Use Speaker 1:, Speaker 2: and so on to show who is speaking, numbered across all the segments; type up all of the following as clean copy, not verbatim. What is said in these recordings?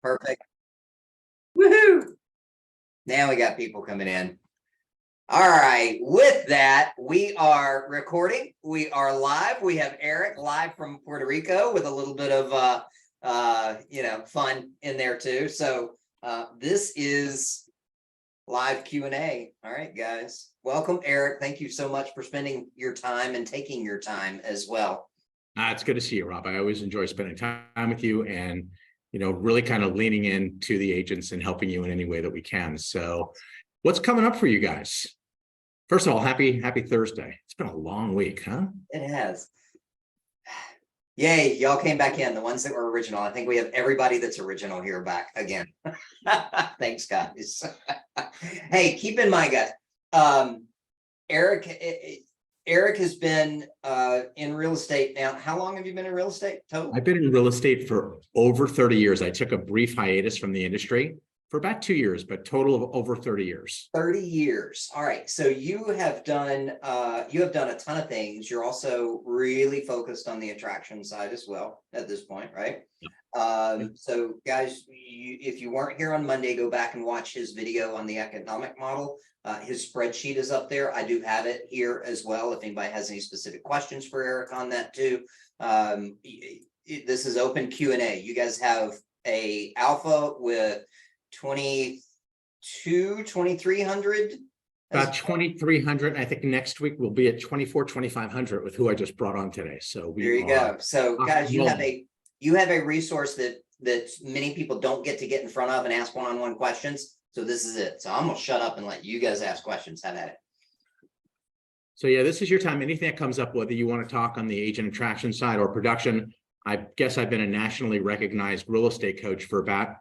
Speaker 1: Perfect. Woohoo! Now we got people coming in. All right. With that, we are recording. We are live. We have Eric live from Puerto Rico with a little bit of fun in there too. So this is live Q&A. All right, guys. Welcome, Eric. Thank you so much for spending your time and taking your time as well.
Speaker 2: It's good to see you, Rob. I always enjoy spending time with you and, really kind of leaning into the agents and helping you in any way that we can. So what's coming up for you guys? First of all, happy Thursday. It's been a long week, huh?
Speaker 1: It has. Yay, y'all came back in, the ones that were original. I think we have everybody that's original here back again. Thanks, guys. Hey, keep in mind, guys, Eric has been in real estate now. How long have you been in real estate total?
Speaker 2: I've been in real estate for over 30 years. I took a brief hiatus from the industry for about 2 years, but total of over 30 years.
Speaker 1: 30 years. All right. So you have done a ton of things. You're also really focused on the attraction side as well at this point, right? Yep. So guys, if you weren't here on Monday, go back and watch his video on the economic model. His spreadsheet is up there. I do have it here as well. If anybody has any specific questions for Eric on that too. This is open Q&A. You guys have a alpha with 2,300.
Speaker 2: About 2,300. I think next week we'll be at 2,500 with who I just brought on today. So
Speaker 1: there you go. So guys, you have a resource that many people don't get in front of and ask one-on-one questions. So this is it. So I'm gonna shut up and let you guys ask questions. Have at it.
Speaker 2: So yeah, this is your time. Anything that comes up, whether you want to talk on the agent attraction side or production. I guess I've been a nationally recognized real estate coach for about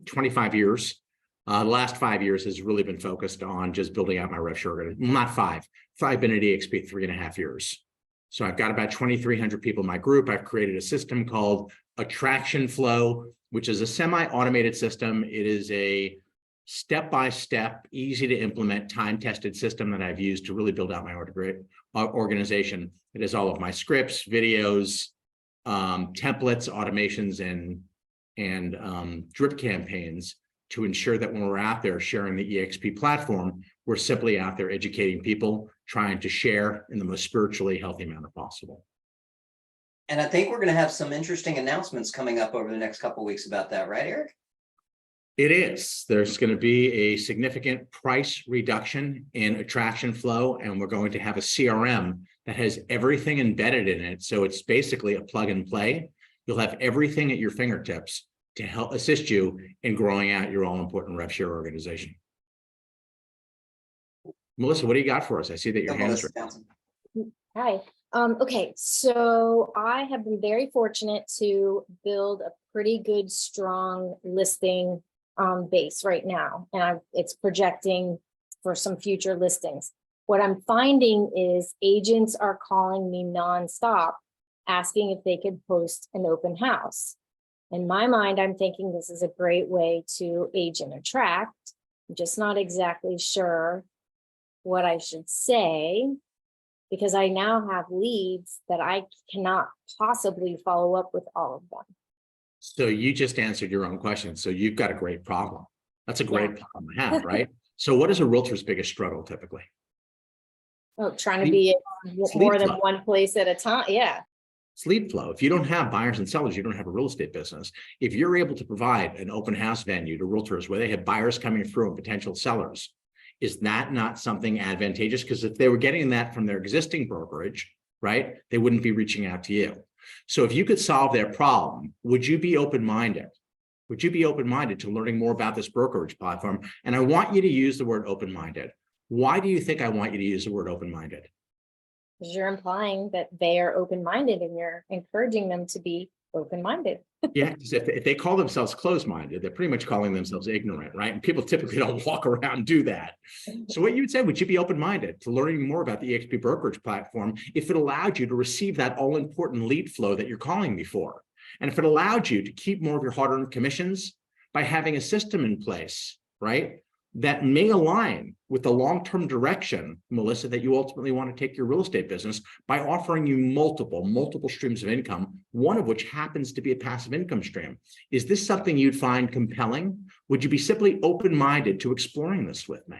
Speaker 2: 25 years. The last 5 years has really been focused on just building out my rev share organization. Not five. I've been at EXP 3.5 years. So I've got about 2,300 people in my group. I've created a system called Attraction Flow, which is a semi-automated system. It is a step-by-step, easy to implement, time-tested system that I've used to really build out my organization. It is all of my scripts, videos, templates, automations, and drip campaigns to ensure that when we're out there sharing the EXP platform, we're simply out there educating people, trying to share in the most spiritually healthy manner possible.
Speaker 1: And I think we're going to have some interesting announcements coming up over the next couple of weeks about that, right, Eric?
Speaker 2: It is. There's going to be a significant price reduction in Attraction Flow, and we're going to have a CRM that has everything embedded in it. So it's basically a plug and play. You'll have everything at your fingertips to help assist you in growing out your all-important rev share organization. Melissa, what do you got for us? I see that your hand is raised.
Speaker 3: Hi. Okay, so I have been very fortunate to build a pretty good, strong listing base right now, and it's projecting for some future listings. What I'm finding is agents are calling me nonstop, asking if they could host an open house. In my mind, I'm thinking this is a great way to agent attract. I'm just not exactly sure what I should say, because I now have leads that I cannot possibly follow up with all of them.
Speaker 2: So you just answered your own question. So you've got a great problem. That's a great problem to have, right? So what is a realtor's biggest struggle typically?
Speaker 3: Oh, trying to be more than one place at a time. Yeah.
Speaker 2: Lead flow. If you don't have buyers and sellers, you don't have a real estate business. If you're able to provide an open house venue to realtors where they have buyers coming through and potential sellers, is that not something advantageous? Because if they were getting that from their existing brokerage, right, they wouldn't be reaching out to you. So if you could solve their problem, would you be open-minded? Would you be open-minded to learning more about this brokerage platform? And I want you to use the word open-minded. Why do you think I want you to use the word open-minded?
Speaker 3: Because you're implying that they are open-minded and you're encouraging them to be open-minded.
Speaker 2: Yeah, because if they call themselves closed-minded, they're pretty much calling themselves ignorant, right? And people typically don't walk around and do that. So what you would say, would you be open-minded to learning more about the EXP brokerage platform if it allowed you to receive that all-important lead flow that you're calling me for? And if it allowed you to keep more of your hard-earned commissions by having a system in place, right? that may align with the long-term direction, Melissa, that you ultimately want to take your real estate business by offering you multiple streams of income, one of which happens to be a passive income stream. Is this something you'd find compelling? Would you be simply open-minded to exploring this with me?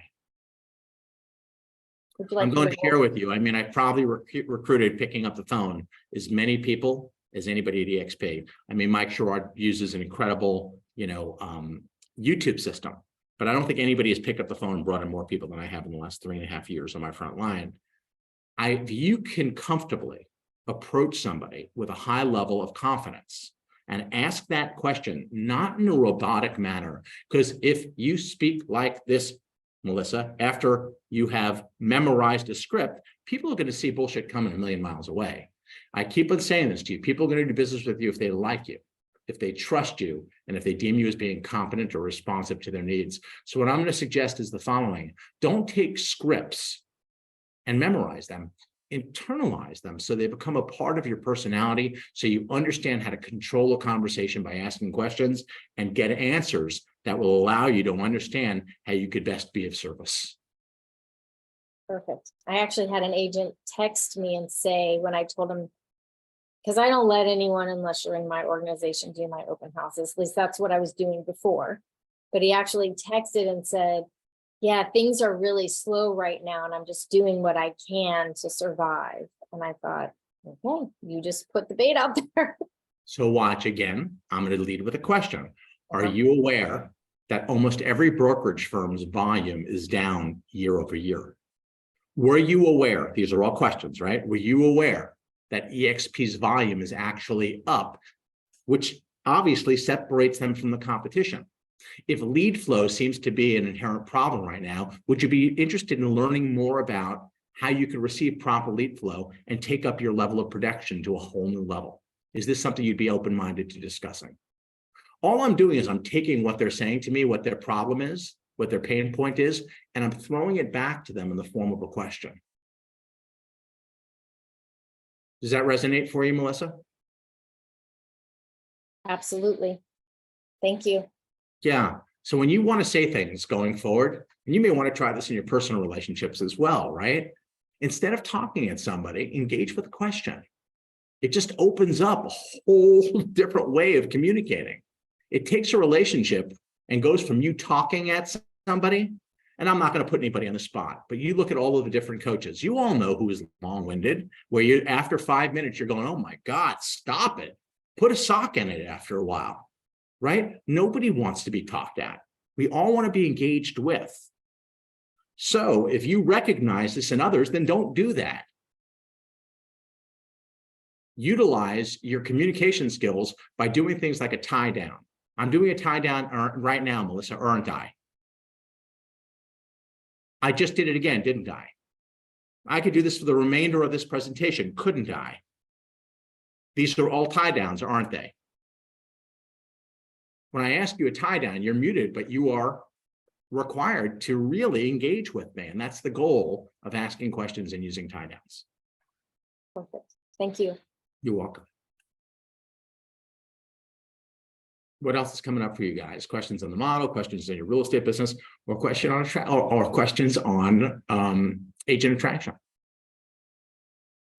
Speaker 3: Would you like
Speaker 2: I'm going to
Speaker 3: hear
Speaker 2: share with you. I mean, I probably recruited picking up the phone as many people as anybody at EXP. I mean, Mike Sherrod uses an incredible, YouTube system, but I don't think anybody has picked up the phone and brought in more people than I have in the last 3.5 years on my front line. If you can comfortably approach somebody with a high level of confidence and ask that question, not in a robotic manner, because if you speak like this, Melissa, after you have memorized a script, people are going to see bullshit coming a million miles away. I keep on saying this to you. People are going to do business with you if they like you, if they trust you, and if they deem you as being competent or responsive to their needs. So what I'm going to suggest is the following. Don't take scripts and memorize them. Internalize them so they become a part of your personality, so you understand how to control a conversation by asking questions and get answers that will allow you to understand how you could best be of service.
Speaker 3: Perfect. I actually had an agent text me and say, when I told him, because I don't let anyone, unless you're in my organization, do my open houses. At least that's what I was doing before. But he actually texted and said, yeah, things are really slow right now, and I'm just doing what I can to survive. And I thought, okay, you just put the bait out there.
Speaker 2: So watch again. I'm going to lead with a question. Are you aware that almost every brokerage firm's volume is down year over year? Were you aware? These are all questions, right? Were you aware that EXP's volume is actually up, which obviously separates them from the competition? If lead flow seems to be an inherent problem right now, would you be interested in learning more about how you can receive proper lead flow and take up your level of production to a whole new level? Is this something you'd be open-minded to discussing? All I'm doing is I'm taking what they're saying to me, what their problem is, what their pain point is, and I'm throwing it back to them in the form of a question. Does that resonate for you, Melissa?
Speaker 3: Absolutely. Thank you.
Speaker 2: Yeah. So when you want to say things going forward, and you may want to try this in your personal relationships as well, right? Instead of talking at somebody, engage with a question. It just opens up a whole different way of communicating. It takes a relationship and goes from you talking at somebody, and I'm not going to put anybody on the spot, but you look at all of the different coaches. You all know who is long-winded, where you, after 5 minutes, you're going, oh my God, stop it. Put a sock in it after a while. Right? Nobody wants to be talked at. We all want to be engaged with. So if you recognize this in others, then don't do that. Utilize your communication skills by doing things like a tie down. I'm doing a tie down right now, Melissa, aren't I? I just did it again, didn't I? I could do this for the remainder of this presentation, couldn't I? These are all tie downs, aren't they? When I ask you a tie down, you're muted, but you are required to really engage with me. And that's the goal of asking questions and using tie downs.
Speaker 3: Perfect. Thank you.
Speaker 2: You're welcome. What else is coming up for you guys? Questions on the model, questions on your real estate business, or question on or questions on agent attraction.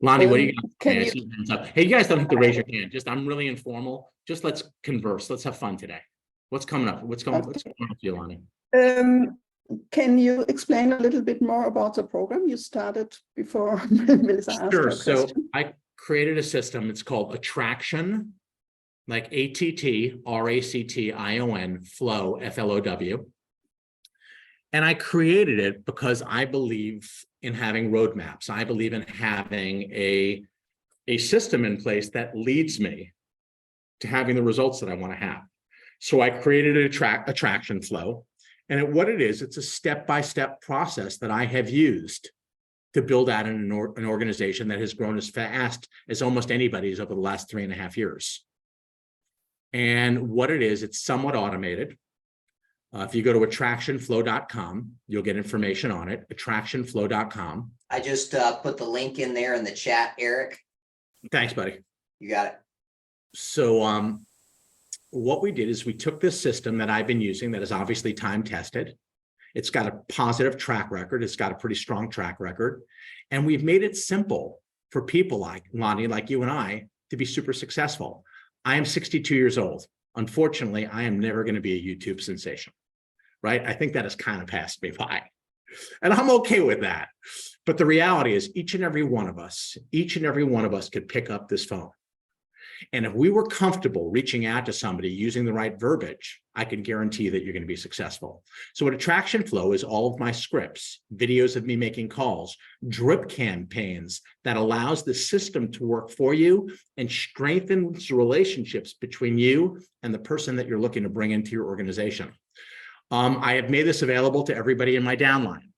Speaker 2: Lonnie, what do you got? Hey, you guys don't have to raise your hand. Just, I'm really informal. Just let's converse. Let's have fun today. What's coming up? What's going on for you, Lonnie?
Speaker 4: Can you explain a little bit more about the program you started before Melissa asked her question?
Speaker 2: So I created a system. It's called Attraction, like ATTRACTION, flow, FLOW. And I created it because I believe in having roadmaps. I believe in having a system in place that leads me to having the results that I want to have. So I created an attraction flow. And what it is, it's a step-by-step process that I have used to build out an organization that has grown as fast as almost anybody's over the last 3.5 years. And what it is, it's somewhat automated. If you go to attractionflow.com, you'll get information on it, attractionflow.com.
Speaker 1: I just put the link in there in the chat, Eric.
Speaker 2: Thanks, buddy.
Speaker 1: You got it.
Speaker 2: So what we did is we took this system that I've been using that is obviously time tested, It's got a positive track record. It's got a pretty strong track record. And we've made it simple for people like Lonnie, like you and I, to be super successful. I am 62 years old. Unfortunately, I am never going to be a YouTube sensation, right? I think that has kind of passed me by. And I'm okay with that. But the reality is each and every one of us could pick up this phone. And if we were comfortable reaching out to somebody using the right verbiage, I can guarantee that you're going to be successful. So what Attraction Flow is all of my scripts, videos of me making calls, drip campaigns that allows the system to work for you and strengthens relationships between you and the person that you're looking to bring into your organization. I have made this available to everybody in my downline,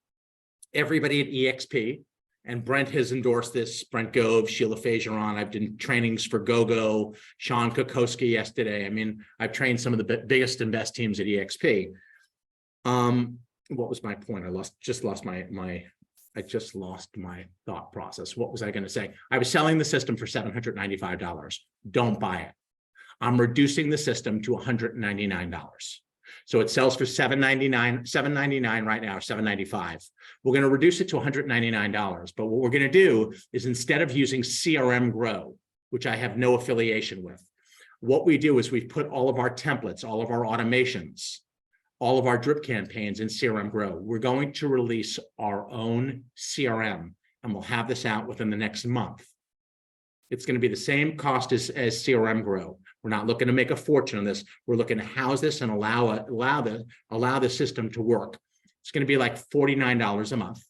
Speaker 2: everybody at EXP. And Brent has endorsed this, Brent Gove, Sheila Fageron. I've done trainings for GoGo, Sean Kokoski yesterday. I mean, I've trained some of the biggest and best teams at EXP. What was my point? I just lost my thought process. What was I going to say? I was selling the system for $795. Don't buy it. I'm reducing the system to $199. So it sells for $799 right now, or $795. We're going to reduce it to $199. But what we're going to do is, instead of using CRM Grow, which I have no affiliation with, what we do is we've put all of our templates, all of our automations, all of our drip campaigns in CRM Grow. We're going to release our own CRM, and we'll have this out within the next month. It's going to be the same cost as CRM Grow. We're not looking to make a fortune on this. We're looking to house this and allow the system to work. It's going to be like $49 a month.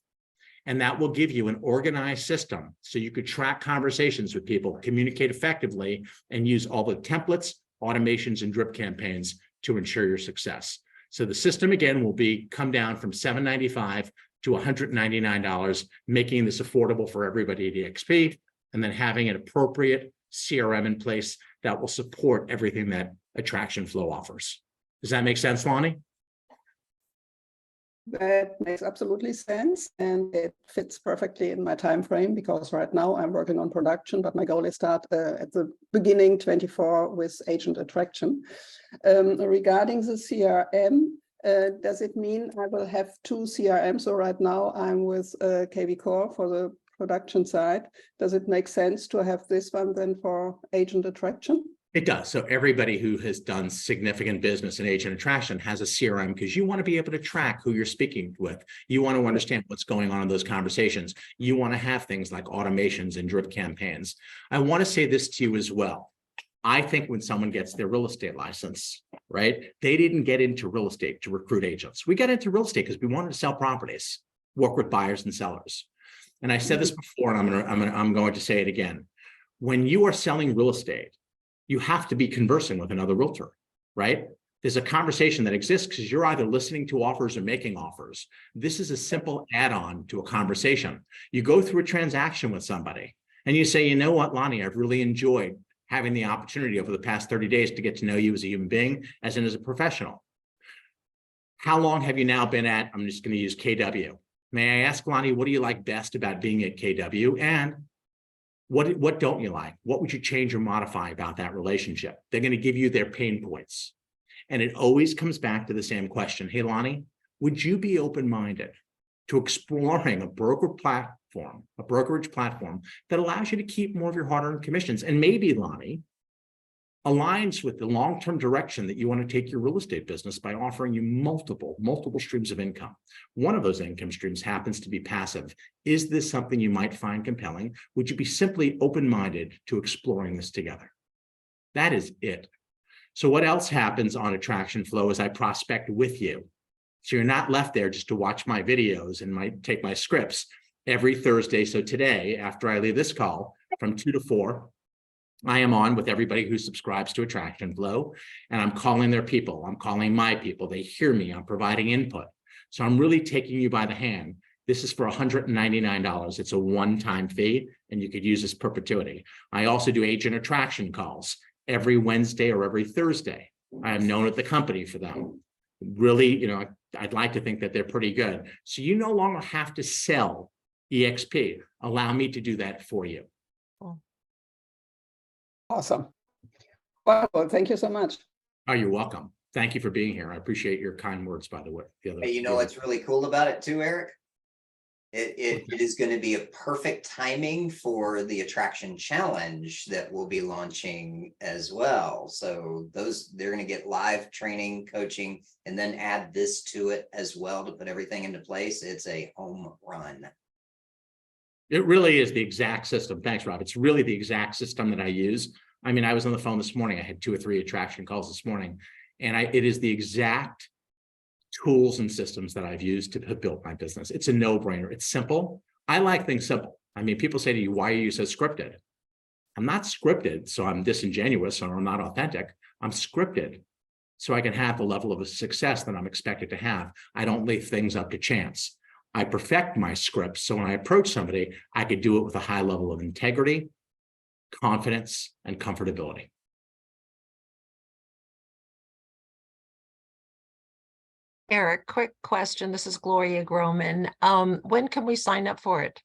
Speaker 2: And that will give you an organized system so you could track conversations with people, communicate effectively, and use all the templates, automations, and drip campaigns to ensure your success. So the system, again, will come down from $795 to $199, making this affordable for everybody at EXP, and then having an appropriate CRM in place that will support everything that Attraction Flow offers. Does that make sense, Lonnie?
Speaker 4: That makes absolutely sense, and it fits perfectly in my time frame, because right now I'm working on production, but my goal is start at the beginning 24 with agent attraction. Regarding the CRM, does it mean I will have two CRMs? So right now I'm with KV Core for the production side. Does it make sense to have this one then for agent attraction?
Speaker 2: It does. So everybody who has done significant business in agent attraction has a CRM, because you want to be able to track who you're speaking with. You want to understand what's going on in those conversations. You want to have things like automations and drip campaigns. I want to say this to you as well. I think when someone gets their real estate license, right, they didn't get into real estate to recruit agents. We got into real estate because we wanted to sell properties, work with buyers and sellers. And I said this before, and I'm going to say it again. When you are selling real estate, you have to be conversing with another realtor, right? There's a conversation that exists because you're either listening to offers or making offers. This is a simple add-on to a conversation. You go through a transaction with somebody and you say, you know what, Lonnie, I've really enjoyed having the opportunity over the past 30 days to get to know you as a human being, as in as a professional. How long have you now been at, I'm just going to use KW. May I ask, Lonnie, what do you like best about being at KW? And what don't you like? What would you change or modify about that relationship? They're going to give you their pain points. And it always comes back to the same question. Hey, Lonnie, would you be open-minded to exploring a brokerage platform that allows you to keep more of your hard-earned commissions? And maybe, Lonnie, aligns with the long-term direction that you want to take your real estate business by offering you multiple streams of income. One of those income streams happens to be passive. Is this something you might find compelling? Would you be simply open-minded to exploring this together? That is it. So what else happens on Attraction Flow is I prospect with you. So you're not left there just to watch my videos and take my scripts every Thursday. So today, after I leave this call from 2 to 4, I am on with everybody who subscribes to Attraction Flow, and I'm calling their people. I'm calling my people. They hear me. I'm providing input. So I'm really taking you by the hand. This is for $199. It's a one-time fee, and you could use this perpetuity. I also do agent attraction calls every Wednesday or every Thursday. I am known at the company for them. Really, I'd like to think that they're pretty good. So you no longer have to sell EXP. Allow me to do that for you.
Speaker 4: Awesome. Wonderful. Thank you so much.
Speaker 2: Oh, you're welcome. Thank you for being here. I appreciate your kind words, by the way.
Speaker 1: Hey, you know what's really cool about it too, Eric? It is going to be a perfect timing for the attraction challenge that we'll be launching as well. So they're going to get live training, coaching, and then add this to it as well to put everything into place. It's a home run.
Speaker 2: It really is the exact system. Thanks, Rob. It's really the exact system that I use. I mean, I was on the phone this morning. I had 2 or 3 attraction calls this morning, and it is the exact tools and systems that I've used to have built my business. It's a no-brainer. It's simple. I like things simple. I mean, people say to you, why are you so scripted? I'm not scripted, so I'm disingenuous or I'm not authentic. I'm scripted so I can have the level of success that I'm expected to have. I don't leave things up to chance. I perfect my scripts so when I approach somebody, I could do it with a high level of integrity, confidence, and comfortability.
Speaker 5: Eric, quick question. This is Gloria Groman. When can we sign up for it?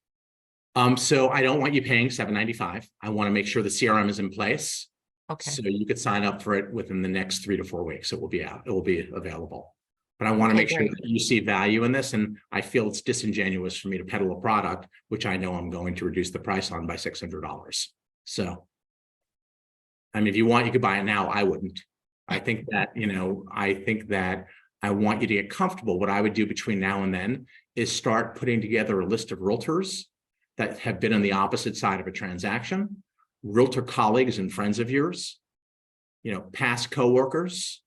Speaker 2: So I don't want you paying $7.95. I want to make sure the CRM is in place.
Speaker 5: Okay.
Speaker 2: So you could sign up for it within the next 3 to 4 weeks. It will be out. It will be available. But I want to
Speaker 5: Okay,
Speaker 2: make sure
Speaker 5: great.
Speaker 2: that you see value in this. And I feel it's disingenuous for me to peddle a product, which I know I'm going to reduce the price on by $600. So, I mean, if you want, you could buy it now. I wouldn't. I think that, I want you to get comfortable. What I would do between now and then is start putting together a list of realtors that have been on the opposite side of a transaction, realtor colleagues and friends of yours, past coworkers.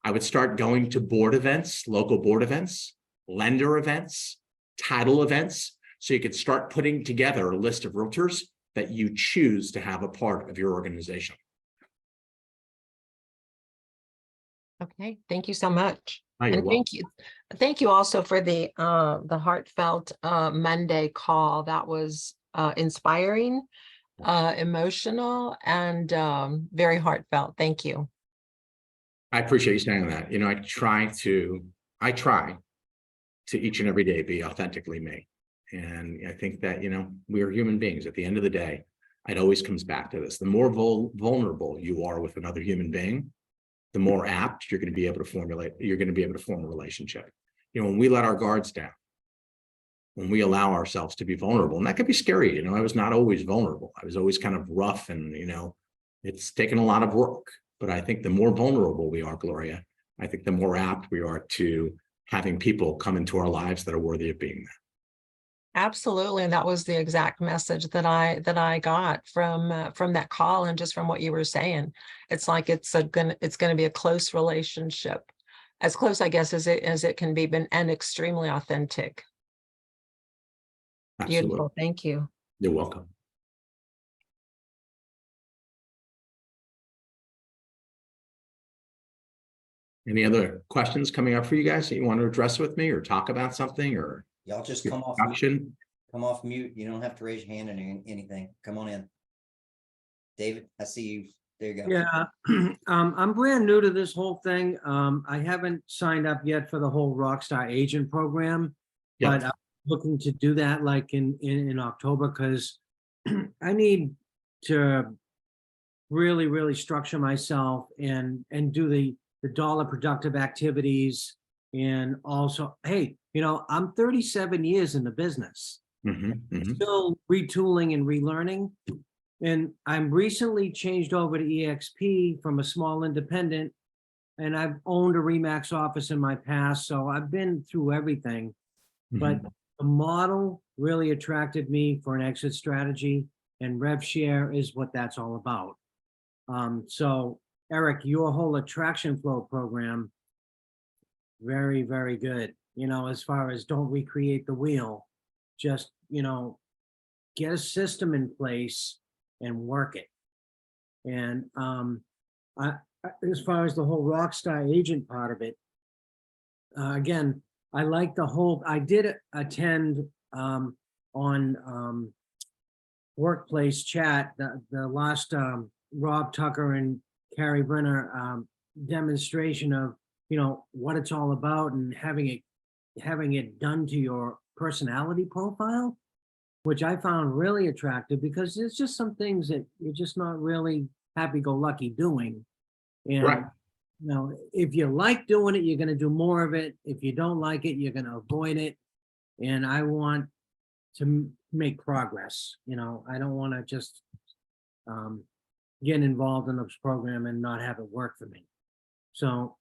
Speaker 2: I would start going to board events, local board events, lender events, title events, so you could start putting together a list of realtors that you choose to have a part of your organization.
Speaker 5: Okay, thank you so much.
Speaker 2: Oh, you're
Speaker 5: And
Speaker 2: welcome.
Speaker 5: thank you also for the heartfelt Monday call. That was inspiring, emotional, and very heartfelt. Thank you.
Speaker 2: I appreciate you saying that. I try to each and every day be authentically me. And I think that, we're human beings. At the end of the day, it always comes back to this. The more vulnerable you are with another human being, the more apt you're going to be able to form a relationship. When we let our guards down, when we allow ourselves to be vulnerable, and that could be scary. I was not always vulnerable. I was always kind of rough, and it's taken a lot of work. But I think the more vulnerable we are, Gloria, I think the more apt we are to having people come into our lives that are worthy of being there.
Speaker 5: Absolutely, and that was the exact message that I got from that call, and just from what you were saying. It's like it's going to be a close relationship, as close, I guess, as it can be, and extremely authentic.
Speaker 2: Absolutely.
Speaker 5: Beautiful. Thank you.
Speaker 2: You're welcome. Any other questions coming up for you guys that you want to address with me or talk about something, or
Speaker 1: Y'all just come off
Speaker 2: introduction?
Speaker 1: Come off mute. You don't have to raise your hand or anything. Come on in. David, I see you. There you go.
Speaker 6: Yeah, I'm brand new to this whole thing. I haven't signed up yet for the whole Rockstar agent program,
Speaker 2: Yeah.
Speaker 6: but I'm looking to do that like in October, because I need to really structure myself and do the dollar productive activities. And also, hey, I'm 37 years in the business. Still retooling and relearning. And I'm recently changed over to EXP from a small independent, and I've owned a Remax office in my past, so I've been through everything. But the model really attracted me for an exit strategy, and rev share is what that's all about. So Eric, your whole attraction flow program, very good. As far as don't recreate the wheel, just get a system in place and work it. And as far as the whole Rockstar agent part of it, again, I like the whole. I did attend on workplace chat the last Rob Tucker and Carrie Brenner demonstration of what it's all about, and having it done to your personality profile, which I found really attractive, because there's just some things that you're just not really happy-go-lucky doing. And
Speaker 2: Right.
Speaker 6: You know, if you like doing it, you're gonna do more of it. If you don't like it, you're gonna avoid it. And I want to make progress, you know, I don't want to just get involved in this program and not have it work for me. So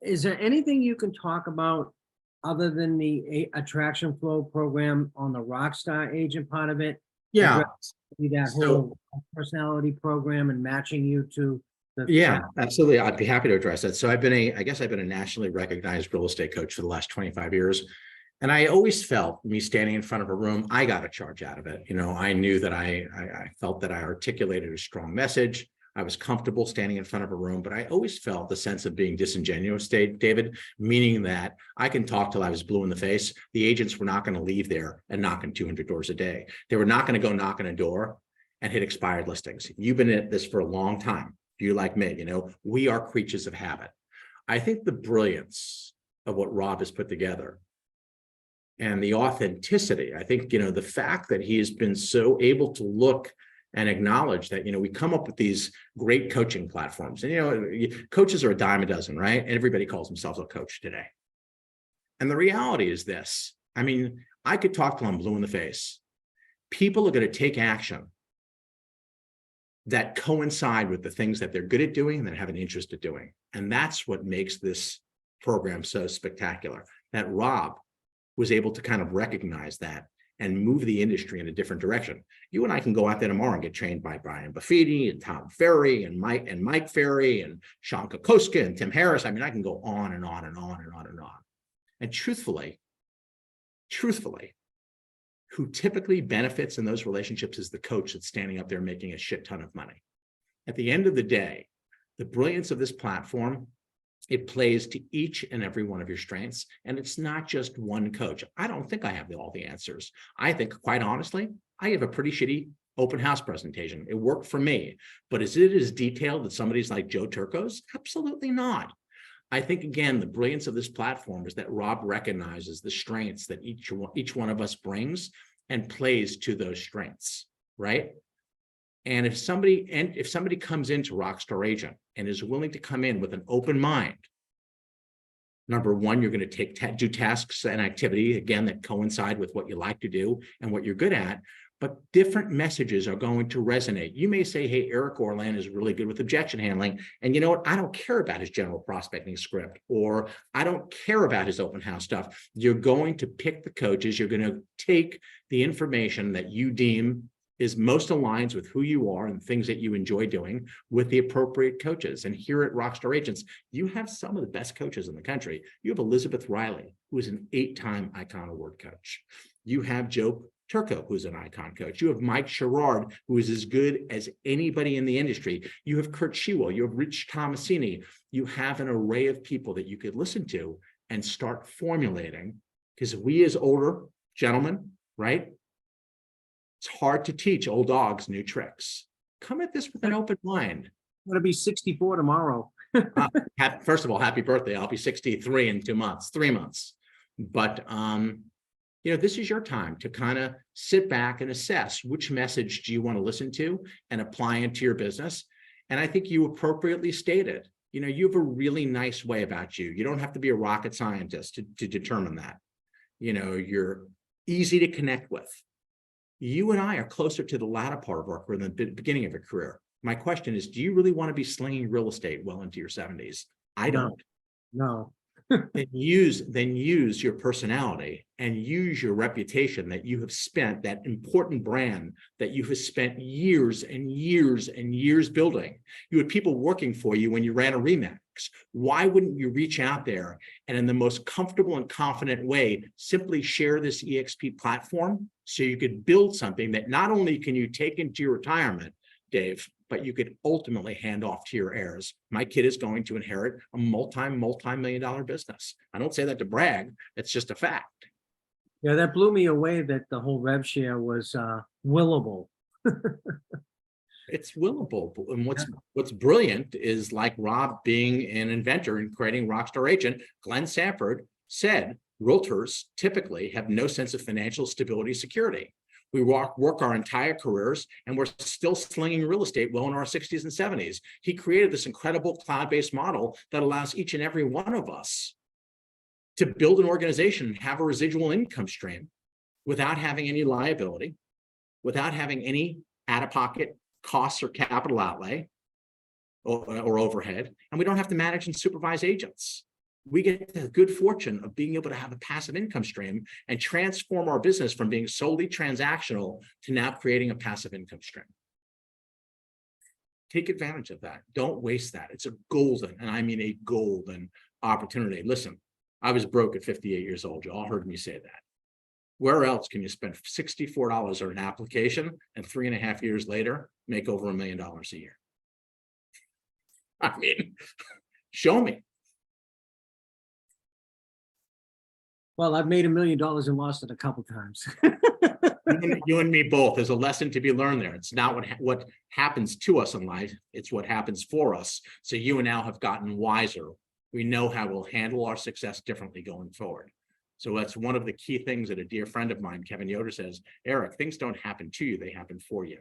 Speaker 6: is there anything you can talk about other than the attraction flow program on the Rockstar agent part of it?
Speaker 2: Yeah.
Speaker 6: That
Speaker 2: So-
Speaker 6: whole personality program and matching you to the.
Speaker 2: Yeah, absolutely. I'd be happy to address that. So I guess I've been a nationally recognized real estate coach for the last 25 years. And I always felt me standing in front of a room, I got a charge out of it. You know, I knew that I felt that I articulated a strong message. I was comfortable standing in front of a room, but I always felt the sense of being disingenuous, David, meaning that I can talk till I was blue in the face. The agents were not going to leave there and knock on 200 doors a day. They were not going to go knock on a door and hit expired listings. You've been at this for a long time. You like me, you know, we are creatures of habit. I think the brilliance of what Rob has put together and the authenticity, I think, you know, the fact that he has been so able to look and acknowledge that, you know, we come up with these great coaching platforms and, you know, coaches are a dime a dozen, right? And everybody calls themselves a coach today. And the reality is this, I mean, I could talk till I'm blue in the face. People are going to take action that coincide with the things that they're good at doing and that have an interest in doing. And that's what makes this program so spectacular, that Rob was able to kind of recognize that and move the industry in a different direction. You and I can go out there tomorrow and get trained by Brian Buffini and Tom Ferry and Mike Ferry and Sean Kokoska and Tim Harris. I mean, I can go on and on and on and on and on. And truthfully, who typically benefits in those relationships is the coach that's standing up there making a shit ton of money. At the end of the day, the brilliance of this platform, it plays to each and every one of your strengths. And it's not just one coach. I don't think I have all the answers. I think, quite honestly, I have a pretty shitty open house presentation. It worked for me, but is it as detailed as somebody's like Joe Turco's? Absolutely not. I think, again, the brilliance of this platform is that Rob recognizes the strengths that each one of us brings and plays to those strengths, right? And if somebody comes into Rockstar Agent and is willing to come in with an open mind, number one, you're going to do tasks and activity, again, that coincide with what you like to do and what you're good at, but different messages are going to resonate. You may say, hey, Eric Orland is really good with objection handling. And you know what? I don't care about his general prospecting script, or I don't care about his open house stuff. You're going to pick the coaches. You're going to take the information that you deem is most aligns with who you are and things that you enjoy doing with the appropriate coaches. And here at Rockstar Agents, you have some of the best coaches in the country. You have Elizabeth Riley, who is an 8-time Icon Award coach. You have Joe Turco, who's an icon coach. You have Mike Sherrard, who is as good as anybody in the industry. You have Kurt Shewell. You have Rich Tomasini. You have an array of people that you could listen to and start formulating, because we as older gentlemen, right? It's hard to teach old dogs new tricks. Come at this with an open mind.
Speaker 6: I'm gonna be 64 tomorrow.
Speaker 2: First of all, happy birthday. I'll be 63 in 3 months. But you know, this is your time to kind of sit back and assess which message do you want to listen to and apply into your business. And I think you appropriately stated, you know, you have a really nice way about you. You don't have to be a rocket scientist to determine that. You know, you're easy to connect with. You and I are closer to the latter part of our career than the beginning of your career. My question is, do you really want to be slinging real estate well into your 70s? I don't.
Speaker 6: No.
Speaker 2: Then use your personality and use your reputation that you have spent, that important brand that you have spent years and years and years building. You had people working for you when you ran a Remax. Why wouldn't you reach out there and in the most comfortable and confident way, simply share this EXP platform so you could build something that not only can you take into your retirement, Dave, but you could ultimately hand off to your heirs. My kid is going to inherit a multi-million-dollar business. I don't say that to brag. It's just a fact.
Speaker 6: Yeah, that blew me away that the whole rev share was willable.
Speaker 2: It's willable. And what's brilliant is, like Rob being an inventor and creating Rockstar Agent, Glenn Sanford said, realtors typically have no sense of financial stability, security. We work our entire careers, and we're still slinging real estate well in our 60s and 70s. He created this incredible cloud-based model that allows each and every one of us to build an organization and have a residual income stream without having any liability, without having any out-of-pocket costs or capital outlay or overhead, and we don't have to manage and supervise agents. We get the good fortune of being able to have a passive income stream and transform our business from being solely transactional to now creating a passive income stream. Take advantage of that. Don't waste that. It's a golden, and I mean a golden opportunity. Listen, I was broke at 58 years old. You all heard me say that. Where else can you spend $64 on an application and 3.5 years later make over $1 million a year? I mean, show me.
Speaker 6: Well, I've made $1 million and lost it a couple times.
Speaker 2: You and me both. There's a lesson to be learned there. It's not what happens to us in life. It's what happens for us. So you and Al have gotten wiser. We know how we'll handle our success differently going forward. So that's one of the key things that a dear friend of mine, Kevin Yoder, says, Eric, things don't happen to you, they happen for you.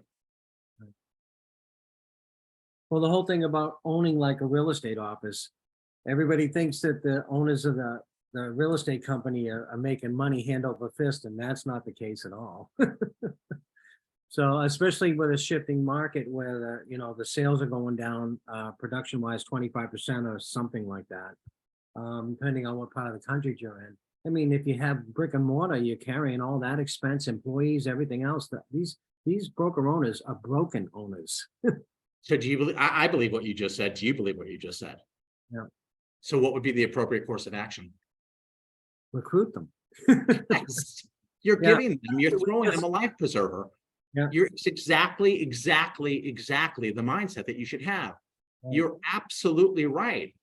Speaker 6: Well, the whole thing about owning like a real estate office, everybody thinks that the owners of the real estate company are making money hand over fist, and that's not the case at all. So especially with a shifting market where the sales are going down production wise 25% or something like that, depending on what part of the country you're in. I mean, if you have brick and mortar, you're carrying all that expense, employees, everything else. That these broker owners are broken owners.
Speaker 2: So do you believe, I believe what you just said. Do you believe what you just said?
Speaker 6: Yeah.
Speaker 2: So what would be the appropriate course of action?
Speaker 6: Recruit them.
Speaker 2: Yes. You're
Speaker 6: Yeah.
Speaker 2: giving them, you're throwing them a life preserver.
Speaker 6: Yeah.
Speaker 2: It's exactly the mindset that you should have.
Speaker 6: Right.
Speaker 2: You're absolutely right.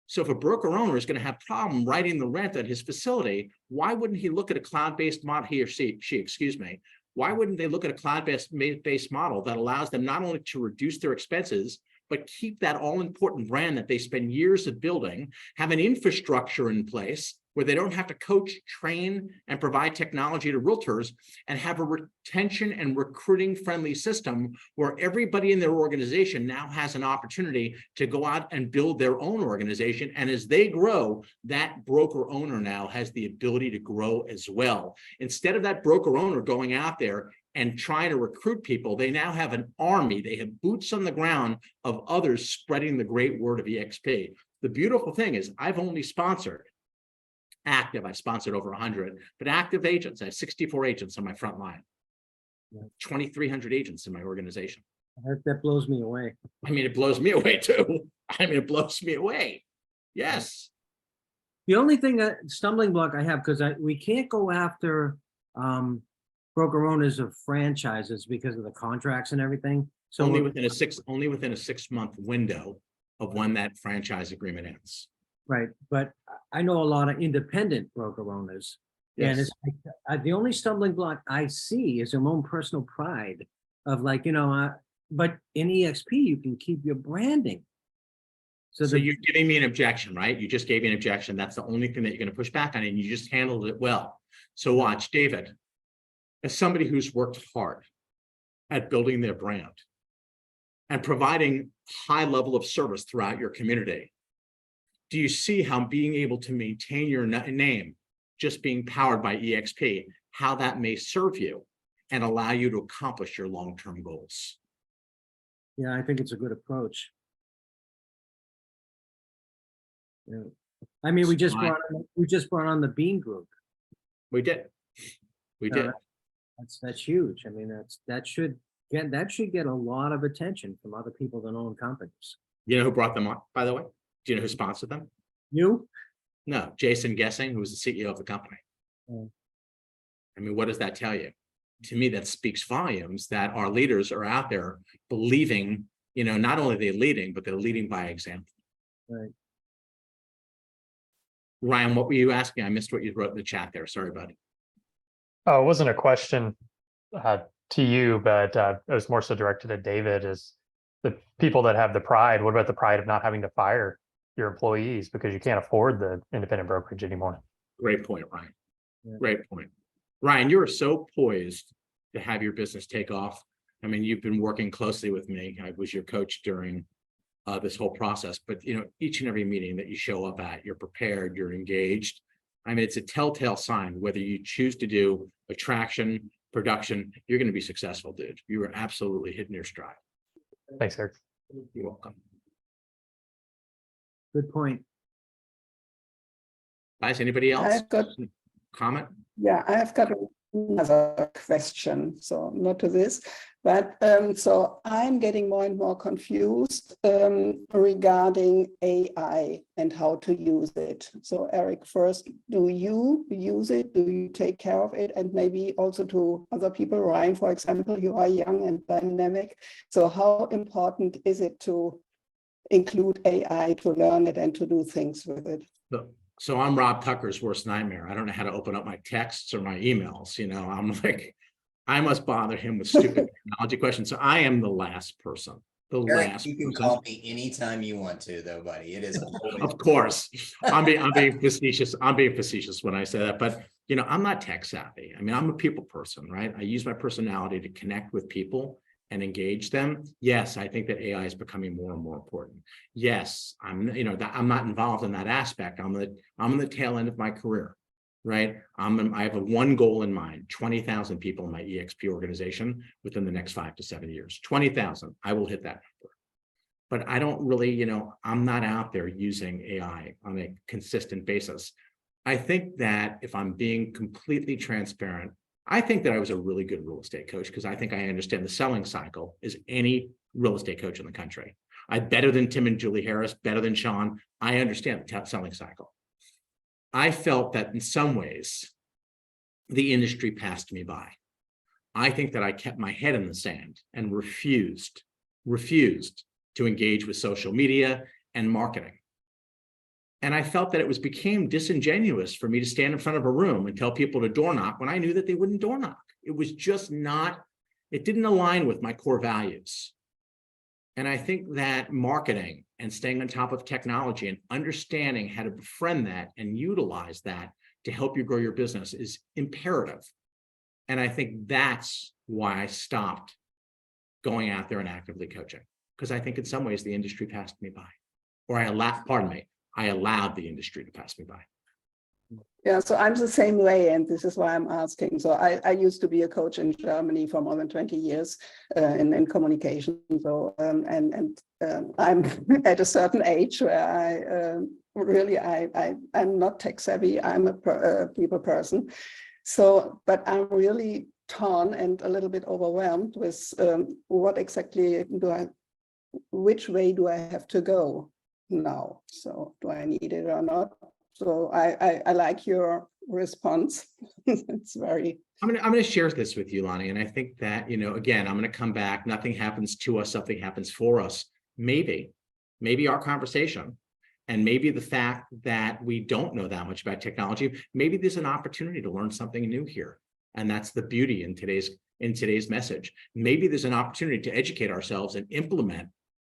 Speaker 2: So if a broker owner is going to have problem writing the rent at his facility, why wouldn't he look at a cloud-based model, he or she, excuse me, why wouldn't they look at a cloud-based model that allows them not only to reduce their expenses, but keep that all-important brand that they spend years of building, have an infrastructure in place where they don't have to coach, train, and provide technology to realtors, and have a retention and recruiting friendly system where everybody in their organization now has an opportunity to go out and build their own organization. And as they grow, that broker owner now has the ability to grow as well. Instead of that broker owner going out there and trying to recruit people, they now have an army. They have boots on the ground of others spreading the great word of EXP. The beautiful thing is I've only sponsored active, I've sponsored over 100, but active agents, I have 64 agents on my front line, 2,300 agents in my organization.
Speaker 6: That blows me away.
Speaker 2: I mean, it blows me away too. I mean, it blows me away. Yes.
Speaker 6: The only thing stumbling block I have, because we can't go after broker owners of franchises because of the contracts and everything. So
Speaker 2: only within a 6-month window of when that franchise agreement ends.
Speaker 6: Right, but I know a lot of independent broker owners, and
Speaker 2: Yes.
Speaker 6: it's like, the only stumbling block I see is their own personal pride of like, but in EXP you can keep your branding.
Speaker 2: So you're giving me an objection, right? You just gave me an objection. That's the only thing that you're going to push back on, and you just handled it well. So watch, David, as somebody who's worked hard at building their brand and providing high level of service throughout your community, do you see how being able to maintain your name, just being powered by EXP, how that may serve you and allow you to accomplish your long-term goals?
Speaker 6: Yeah, I think it's a good approach. Yeah. I mean, we just brought on the Bean Group.
Speaker 2: We did. We did.
Speaker 6: That's huge. I mean, that should get a lot of attention from other people that own companies.
Speaker 2: You know who brought them on, by the way? Do you know who sponsored them?
Speaker 6: You?
Speaker 2: No, Jason Gessing, who was the CEO of the company.
Speaker 6: Oh.
Speaker 2: I mean, what does that tell you? To me, that speaks volumes that our leaders are out there believing, not only they're leading, but they're leading by example.
Speaker 6: Right.
Speaker 2: Ryan, what were you asking? I missed what you wrote in the chat there. Sorry, buddy.
Speaker 7: Oh, it wasn't a question to you, but it was more so directed at David. Is the people that have the pride, what about the pride of not having to fire your employees because you can't afford the independent brokerage anymore?
Speaker 2: Great point, Ryan.
Speaker 6: Yeah.
Speaker 2: Great point. Ryan, you are so poised to have your business take off. I mean, you've been working closely with me. I was your coach during this whole process, but each and every meeting that you show up at, you're prepared, you're engaged. I mean, it's a telltale sign whether you choose to do attraction, production, you're going to be successful, dude. You are absolutely hitting your stride.
Speaker 7: Thanks, Eric.
Speaker 2: You're welcome.
Speaker 6: Good point.
Speaker 2: Guys, anybody else?
Speaker 4: I've got,
Speaker 2: Comment?
Speaker 4: yeah, I've got another question. So not to this, but so I'm getting more and more confused regarding AI and how to use it. So Eric, first, do you use it? Do you take care of it? And maybe also to other people, Ryan, for example, you are young and dynamic. So how important is it to include AI, to learn it and to do things with it?
Speaker 2: So I'm Rob Tucker's worst nightmare. I don't know how to open up my texts or my emails. I'm like, I must bother him with stupid technology questions. So I am the last person.
Speaker 1: Eric, you can call me anytime you want to, though, buddy. It is
Speaker 2: Of course, I'm being facetious. I'm being facetious when I say that, but I'm not tech savvy. I mean, I'm a people person, right? I use my personality to connect with people and engage them. Yes, I think that AI is becoming more and more important. Yes, I'm not involved in that aspect. I'm on the tail end of my career, right? I have one goal in mind: 20,000 people in my EXP organization within the next 5 to 7 years. 20,000, I will hit that number. But I don't really, I'm not out there using AI on a consistent basis. I think that if I'm being completely transparent, I think that I was a really good real estate coach because I think I understand the selling cycle as any real estate coach in the country. I'm better than Tim and Julie Harris, better than Sean. I understand the selling cycle. I felt that in some ways, the industry passed me by. I think that I kept my head in the sand and refused to engage with social media and marketing. And I felt that it became disingenuous for me to stand in front of a room and tell people to door knock when I knew that they wouldn't door knock. It was just not, it didn't align with my core values. And I think that marketing and staying on top of technology and understanding how to befriend that and utilize that to help you grow your business is imperative. And I think that's why I stopped going out there and actively coaching, because I think in some ways the industry passed me by, or I allowed the industry to pass me by.
Speaker 4: Yeah, so I'm the same way, and this is why I'm asking. So I used to be a coach in Germany for more than 20 years in communication. So I'm at a certain age where I'm not tech savvy. I'm a people person. So, but I'm really torn and a little bit overwhelmed with what exactly which way do I have to go now? So do I need it or not? So I like your response. It's very.
Speaker 2: I'm gonna share this with you, Lonnie, and I think that again, I'm gonna come back. Nothing happens to us; something happens for us. Maybe our conversation, and maybe the fact that we don't know that much about technology. Maybe there's an opportunity to learn something new here, and that's the beauty in today's message. Maybe there's an opportunity to educate ourselves and implement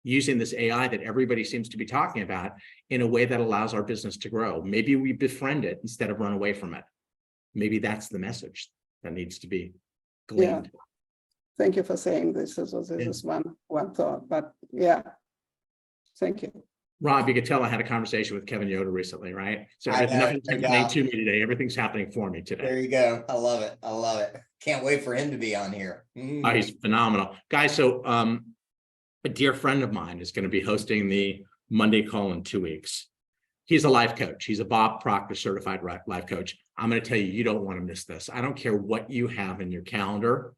Speaker 2: using this AI that everybody seems to be talking about in a way that allows our business to grow. Maybe we befriend it instead of run away from it. Maybe that's the message that needs to be gleaned.
Speaker 4: Yeah. Thank you for saying this. This is one thought, but yeah, thank you.
Speaker 2: Rob, you could tell I had a conversation with Kevin Yoder recently, right? So nothing's happening to me today. Everything's happening for me today.
Speaker 1: There you go. I love it. I love it. Can't wait for him to be on here.
Speaker 2: Oh, he's phenomenal. Guys, so a dear friend of mine is going to be hosting the Monday call in 2 weeks. He's a life coach. He's a Bob Proctor certified life coach. I'm going to tell you, you don't want to miss this. I don't care what you have in your calendar.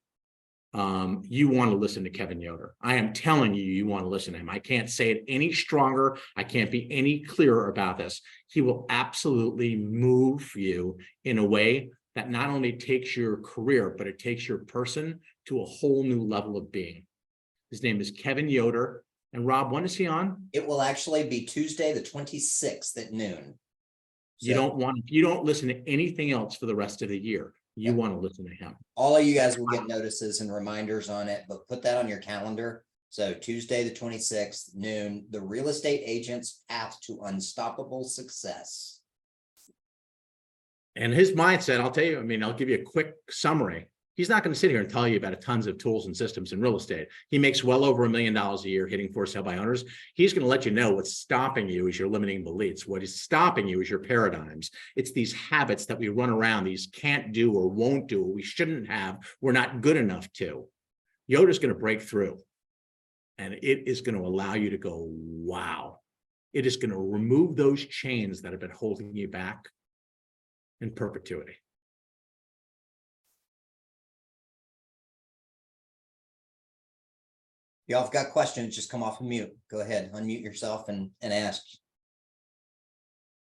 Speaker 2: You want to listen to Kevin Yoder. I am telling you, you want to listen to him. I can't say it any stronger. I can't be any clearer about this. He will absolutely move you in a way that not only takes your career, but it takes your person to a whole new level of being. His name is Kevin Yoder. And Rob, when is he on?
Speaker 1: It will actually be Tuesday, the 26th at noon.
Speaker 2: You don't listen to anything else for the rest of the year. You want to listen to him.
Speaker 1: All of you guys will get notices and reminders on it, but put that on your calendar. So Tuesday, the 26th, noon, the real estate agent's path to unstoppable success.
Speaker 2: And his mindset, I'll tell you, I'll give you a quick summary. He's not going to sit here and tell you about tons of tools and systems in real estate. He makes well over $1 million a year hitting for sale by owners. He's going to let you know what's stopping you is your limiting beliefs. What is stopping you is your paradigms. It's these habits that we run around, these can't do or won't do, or we shouldn't have, we're not good enough to. Yoda's going to break through, and it is going to allow you to go, wow. It is going to remove those chains that have been holding you back in perpetuity.
Speaker 1: Y'all have got questions, just come off of mute. Go ahead, unmute yourself and ask.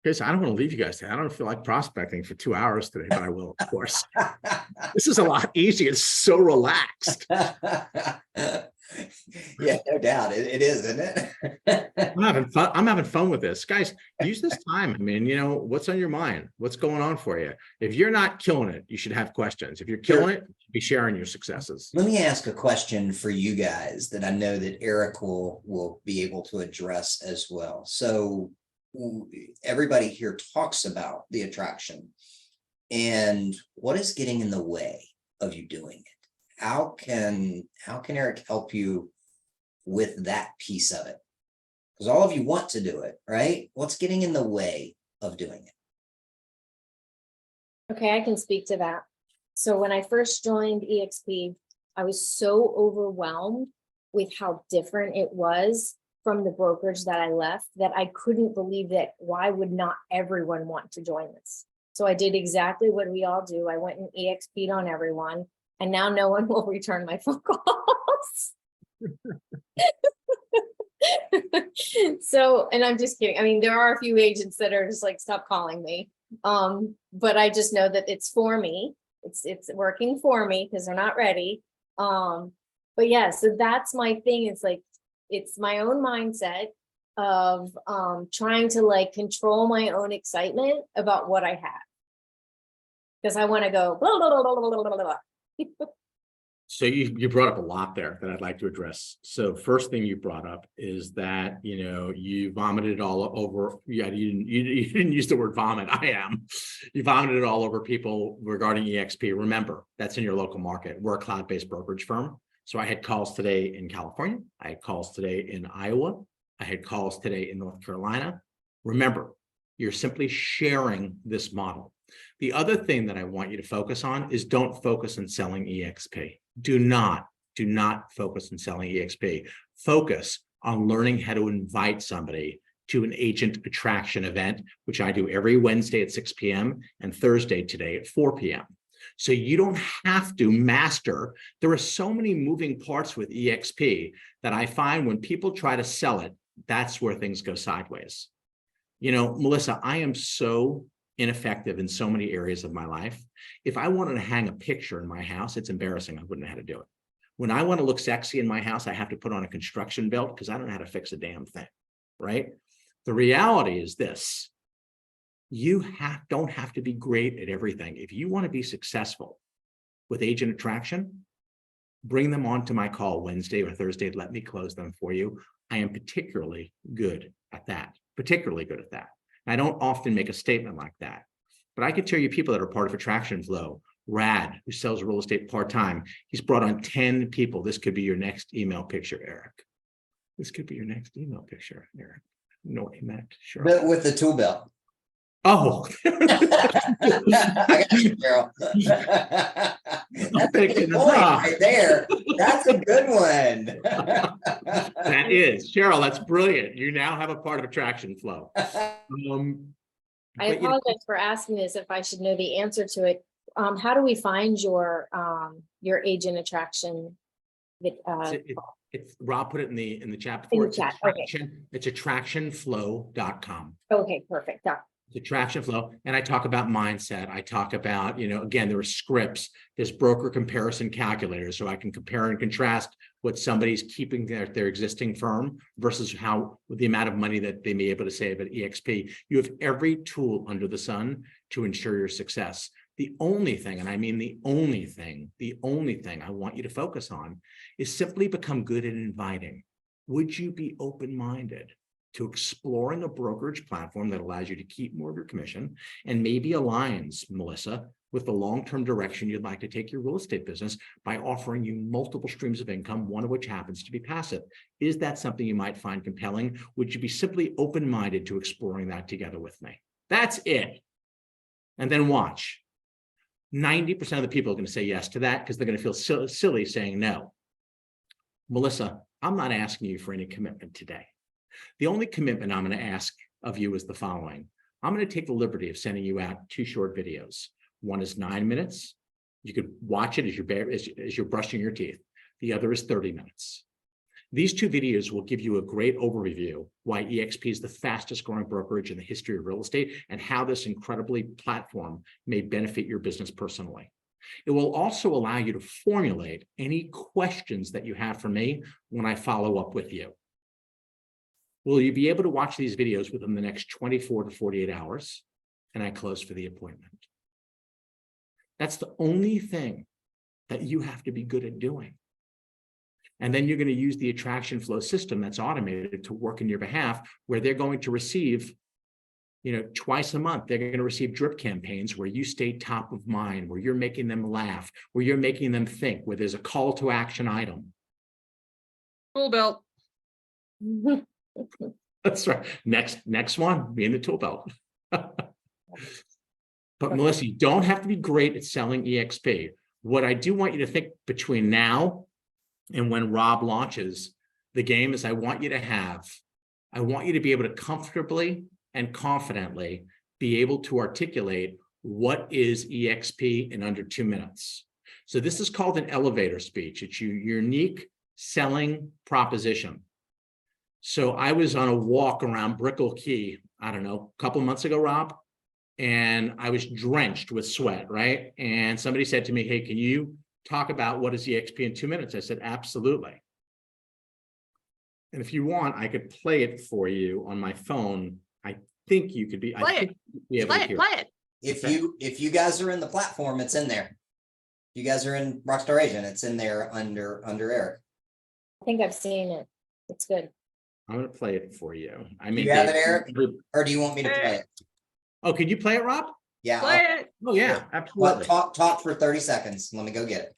Speaker 2: Chris, I don't want to leave you guys today. I don't feel like prospecting for 2 hours today, but I will, of course. This is a lot easier. It's so relaxed.
Speaker 1: Yeah, no doubt. It is, isn't it?
Speaker 2: I'm having fun. I'm having fun with this. Guys, use this time. I mean, you know, what's on your mind? What's going on for you? If you're not killing it, you should have questions. If you're killing it, be sharing your successes.
Speaker 1: Let me ask a question for you guys that I know that Eric will be able to address as well. So everybody here talks about the attraction, and what is getting in the way of you doing it? How can Eric help you with that piece of it? Because all of you want to do it, right? What's getting in the way of doing it?
Speaker 3: Okay, I can speak to that. So when I first joined EXP, I was so overwhelmed with how different it was from the brokerage that I left that I couldn't believe that. Why would not everyone want to join this? So I did exactly what we all do. I went and EXP'd on everyone, and now no one will return my phone calls. So, and I'm just kidding. I mean, there are a few agents that are just like, stop calling me. But I just know that it's for me. It's working for me because they're not ready. But yeah, so that's my thing. It's like, it's my own mindset of trying to like control my own excitement about what I have. Because I want to go blah, blah, blah, blah, blah, blah, blah.
Speaker 2: So you brought up a lot there that I'd like to address. So first thing you brought up is that, you know, you vomited all over. Yeah, you didn't use the word vomit. I am. You vomited it all over people regarding EXP. Remember, that's in your local market. We're a cloud-based brokerage firm. So I had calls today in California. I had calls today in Iowa. I had calls today in North Carolina. Remember, you're simply sharing this model. The other thing that I want you to focus on is don't focus on selling EXP. Do not focus on selling EXP. Focus on learning how to invite somebody to an agent attraction event, which I do every Wednesday at 6 p.m. and Thursday today at 4 p.m. So you don't have to master. There are so many moving parts with EXP that I find when people try to sell it, that's where things go sideways. You know, Melissa, I am so ineffective in so many areas of my life. If I wanted to hang a picture in my house, it's embarrassing. I wouldn't know how to do it. When I want to look sexy in my house, I have to put on a construction belt because I don't know how to fix a damn thing, right? The reality is this. You don't have to be great at everything. If you want to be successful with agent attraction, bring them onto my call Wednesday or Thursday. Let me close them for you. I am particularly good at that. I don't often make a statement like that, but I can tell you people that are part of Attraction Flow. Rad, who sells real estate part-time, he's brought on 10 people. This could be your next email picture, Eric. This could be your next email picture, Eric. I know what he meant. Sure.
Speaker 1: But with the tool belt.
Speaker 2: Oh,
Speaker 1: I got you, Cheryl. That's a good point right there. That's a good one.
Speaker 2: That is, Cheryl, that's brilliant. You now have a part of Attraction Flow.
Speaker 3: I apologize for asking this if I should know the answer to it. How do we find your agent attraction?
Speaker 2: It's Rob put it in the chat before.
Speaker 3: It's
Speaker 2: attractionflow.com.
Speaker 3: Okay, perfect.
Speaker 2: It's Attraction Flow. And I talk about mindset. I talk about, you know, again, there are scripts, there's broker comparison calculators, so I can compare and contrast what somebody's keeping their existing firm versus the amount of money that they may be able to save at EXP. You have every tool under the sun to ensure your success. The only thing, and I mean the only thing I want you to focus on is simply become good at inviting. Would you be open-minded to exploring a brokerage platform that allows you to keep more of your commission and maybe aligns, Melissa, with the long-term direction you'd like to take your real estate business by offering you multiple streams of income, one of which happens to be passive. Is that something you might find compelling? Would you be simply open-minded to exploring that together with me? That's it. And then watch. 90% of the people are going to say yes to that because they're going to feel silly saying no. Melissa, I'm not asking you for any commitment today. The only commitment I'm going to ask of you is the following. I'm going to take the liberty of sending you out 2 short videos. One is 9 minutes. You could watch it as you're brushing your teeth. The other is 30 minutes. These 2 videos will give you a great overview why EXP is the fastest growing brokerage in the history of real estate and how this incredibly platform may benefit your business personally. It will also allow you to formulate any questions that you have for me when I follow up with you. Will you be able to watch these videos within the next 24 to 48 hours? And I close for the appointment. That's the only thing that you have to be good at doing. And then you're going to use the attraction flow system that's automated to work in your behalf, where they're going to receive, twice a month, they're going to receive drip campaigns where you stay top of mind, where you're making them laugh, where you're making them think, where there's a call to action item.
Speaker 5: Tool belt.
Speaker 2: That's right. Next one, be in the tool belt. But Melissa, you don't have to be great at selling EXP. What I do want you to think between now and when Rob launches the game is I want you to be able to comfortably and confidently be able to articulate what is EXP in under 2 minutes. So this is called an elevator speech. It's your unique selling proposition. So I was on a walk around Brickell Key, I don't know, a couple of months ago, Rob, and I was drenched with sweat, right? And somebody said to me, hey, can you talk about what is EXP in 2 minutes? I said, absolutely. And if you want, I could play it for you on my phone. I think you could be,
Speaker 5: Play it.
Speaker 1: If you guys are in the platform, it's in there. You guys are in Rockstar Agent, it's in there under Eric.
Speaker 3: I think I've seen it. It's good.
Speaker 2: I'm going to play it for you. I
Speaker 1: Do
Speaker 2: mean,
Speaker 1: you have it, Eric? Or do you want me to play it?
Speaker 2: Oh, can you play it, Rob?
Speaker 1: Yeah.
Speaker 5: Play it.
Speaker 2: Oh, yeah, absolutely.
Speaker 1: Talk for 30 seconds. Let me go get it.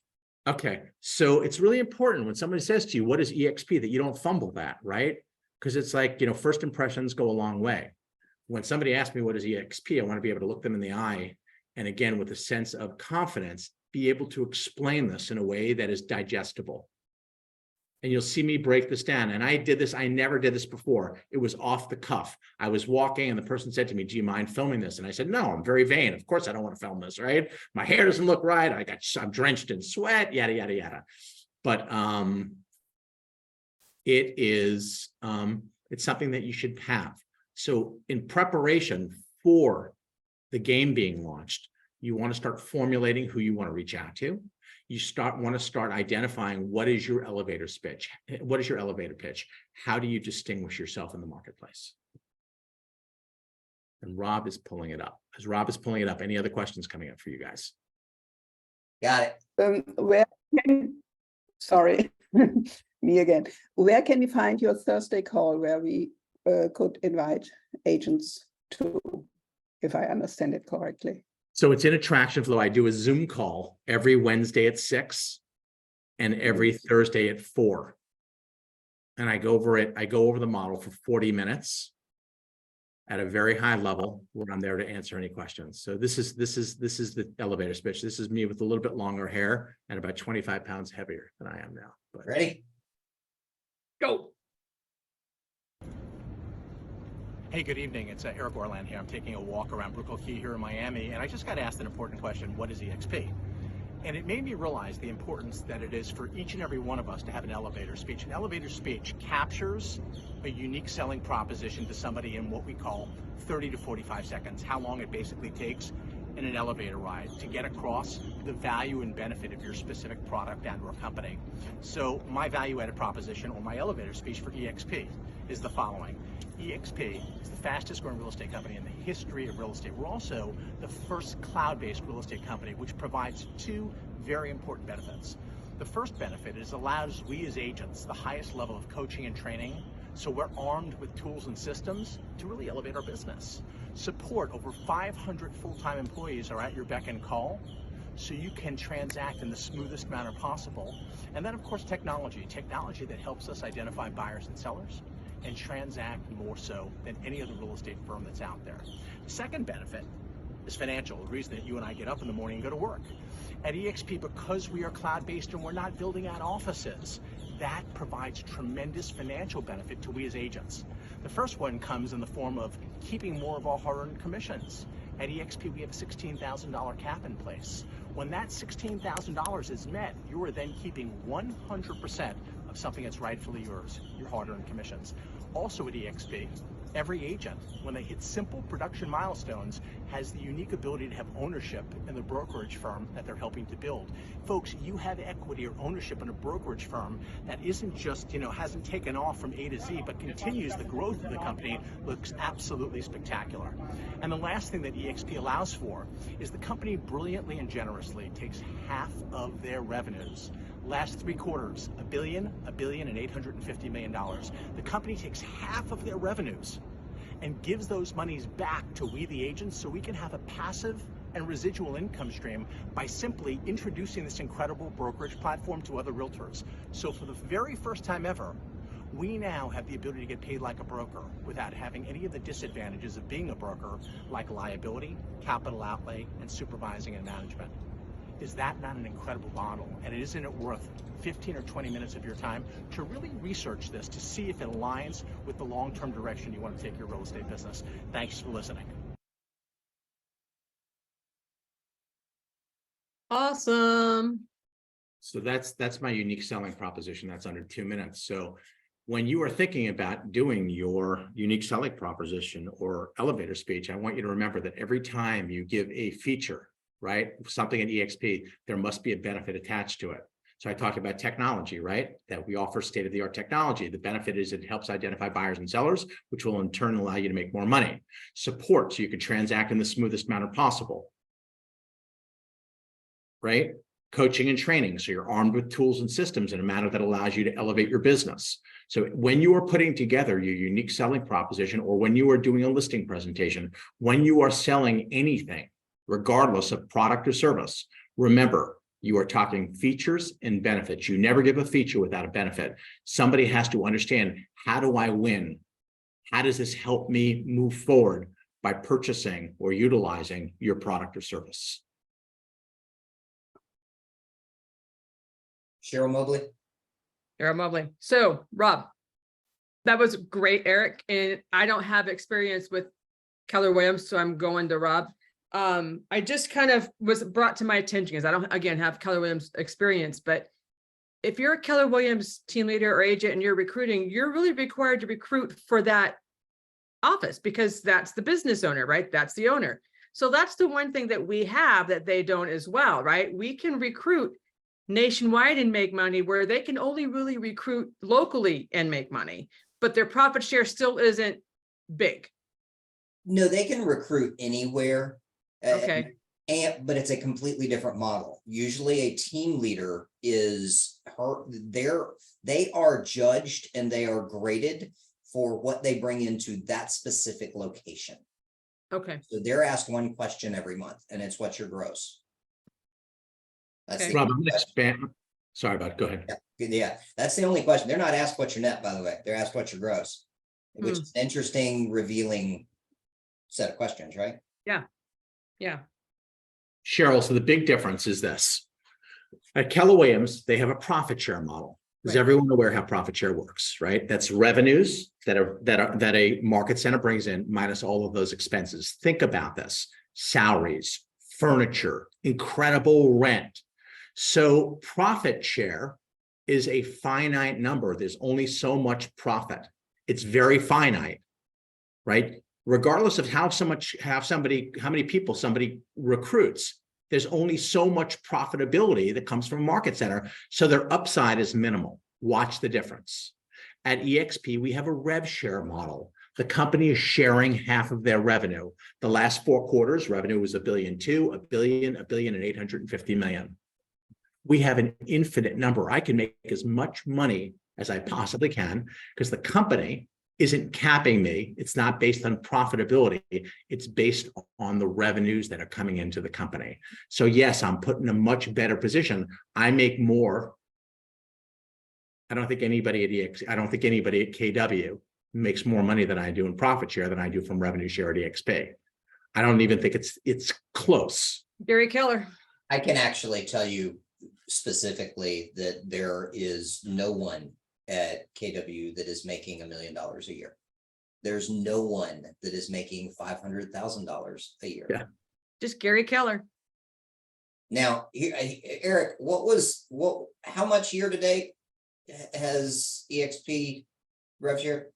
Speaker 2: Okay, so it's really important when somebody says to you, what is EXP, that you don't fumble that, right? Because it's like, first impressions go a long way. When somebody asks me what is EXP, I want to be able to look them in the eye and again, with a sense of confidence, be able to explain this in a way that is digestible. And you'll see me break this down. And I never did this before. It was off the cuff. I was walking and the person said to me, do you mind filming this? And I said, no, I'm very vain. Of course I don't want to film this, right? My hair doesn't look right. I'm drenched in sweat, yada, yada, yada. But it's something that you should have. So in preparation for the game being launched, you want to start formulating who you want to reach out to. You want to start identifying what is your elevator pitch? What is your elevator pitch? How do you distinguish yourself in the marketplace? And Rob is pulling it up. As Rob is pulling it up, any other questions coming up for you guys?
Speaker 1: Got it.
Speaker 4: Sorry, me again. Where can we find your Thursday call where we could invite agents to, if I understand it correctly?
Speaker 2: So it's in Attraction Flow. I do a Zoom call every Wednesday at 6 and every Thursday at 4. And I go over the model for 40 minutes at a very high level where I'm there to answer any questions. So this is the elevator pitch. This is me with a little bit longer hair and about 25 pounds heavier than I am now. But
Speaker 1: Ready?
Speaker 2: go.
Speaker 8: Hey, good evening. It's Eric Orland here. I'm taking a walk around Brickell Key here in Miami, and I just got asked an important question: what is EXP? And it made me realize the importance that it is for each and every one of us to have an elevator speech. An elevator speech captures a unique selling proposition to somebody in what we call 30 to 45 seconds, how long it basically takes in an elevator ride to get across the value and benefit of your specific product and or company. So my value-added proposition, or my elevator speech for EXP, is the following. EXP is the fastest growing real estate company in the history of real estate. We're also the first cloud-based real estate company, which provides 2 very important benefits. The first benefit is allows we as agents the highest level of coaching and training, so we're armed with tools and systems to really elevate our business. Support, over 500 full-time employees are at your beck and call, so you can transact in the smoothest manner possible. And then, of course, technology that helps us identify buyers and sellers and transact more so than any other real estate firm that's out there. The second benefit is financial, the reason that you and I get up in the morning and go to work. At eXp, because we are cloud-based and we're not building out offices, that provides tremendous financial benefit to we as agents. The first one comes in the form of keeping more of our hard-earned commissions. At eXp, we have a $16,000 cap in place. When that $16,000 is met, you are then keeping 100% of something that's rightfully yours, your hard-earned commissions. Also at eXp, every agent, when they hit simple production milestones, has the unique ability to have ownership in the brokerage firm that they're helping to build. Folks, you have equity or ownership in a brokerage firm that isn't just, hasn't taken off from A to Z, but continues the growth of the company, looks absolutely spectacular. And the last thing that eXp allows for is the company brilliantly and generously takes half of their revenues. Last 3 quarters, $1 billion and $850 million. The company takes half of their revenues and gives those monies back to we the agents so we can have a passive and residual income stream by simply introducing this incredible brokerage platform to other realtors. So for the very first time ever, we now have the ability to get paid like a broker without having any of the disadvantages of being a broker, like liability, capital outlay, and supervising and management. Is that not an incredible model? And isn't it worth 15 or 20 minutes of your time to really research this to see if it aligns with the long-term direction you want to take your real estate business? Thanks for listening.
Speaker 9: Awesome.
Speaker 2: So that's my unique selling proposition. That's under 2 minutes. So when you are thinking about doing your unique selling proposition or elevator speech, I want you to remember that every time you give a feature, right, something at eXp, there must be a benefit attached to it. So I talked about technology, right? That we offer state-of-the-art technology. The benefit is it helps identify buyers and sellers, which will in turn allow you to make more money. Support, so you can transact in the smoothest manner possible, right? Coaching and training, so you're armed with tools and systems in a manner that allows you to elevate your business. So when you are putting together your unique selling proposition, or when you are doing a listing presentation, when you are selling anything, regardless of product or service, remember, you are talking features and benefits. You never give a feature without a benefit. Somebody has to understand, how do I win? How does this help me move forward by purchasing or utilizing your product or service?
Speaker 1: Cheryl Mobley.
Speaker 9: Eric Mobley. So, Rob, that was great, Eric. And I don't have experience with Keller Williams, so I'm going to Rob. I just kind of was brought to my attention because I don't, again, have Keller Williams experience, but if you're a Keller Williams team leader or agent and you're recruiting, you're really required to recruit for that office because that's the business owner, right? That's the owner. So that's the one thing that we have that they don't as well, right? We can recruit nationwide and make money where they can only really recruit locally and make money, but their profit share still isn't big.
Speaker 1: No, they can recruit anywhere.
Speaker 9: Okay.
Speaker 1: But it's a completely different model. Usually a team leader is they are judged and they are graded for what they bring into that specific location.
Speaker 9: Okay.
Speaker 1: So they're asked one question every month, and it's what's your gross? That's
Speaker 9: Okay.
Speaker 1: the
Speaker 2: Rob,
Speaker 1: only
Speaker 2: I'm gonna
Speaker 1: question.
Speaker 2: expand. Sorry about it. Go ahead.
Speaker 1: Yeah, that's the only question. They're not asked what's your net, by the way. They're asked what's your gross, which is an interesting, revealing set of questions, right?
Speaker 9: Yeah. Yeah.
Speaker 2: Cheryl, so the big difference is this. At Keller Williams, they have a profit share model. Is
Speaker 9: Right.
Speaker 2: everyone aware how profit share works, right? That's revenues that a market center brings in minus all of those expenses. Think about this: salaries, furniture, incredible rent. So profit share is a finite number. There's only so much profit. It's very finite, right? Regardless of how many people somebody recruits, there's only so much profitability that comes from a market center. So their upside is minimal. Watch the difference. At eXp, we have a rev share model. The company is sharing half of their revenue. The last 4 quarters, revenue was $1.2 billion, $1 billion and $850 million. We have an infinite number. I can make as much money as I possibly can because the company isn't capping me. It's not based on profitability. It's based on the revenues that are coming into the company. So yes, I'm put in a much better position. I make more. I don't think anybody at KW makes more money than I do in profit share than I do from revenue share at EXP. I don't even think it's close.
Speaker 9: Gary Keller.
Speaker 1: I can actually tell you specifically that there is no one at KW that is making $1 million a year. There's no one that is making $500,000 a year.
Speaker 2: Yeah.
Speaker 9: Just Gary Keller.
Speaker 1: Now, Eric, how much year to date has EXP rev share?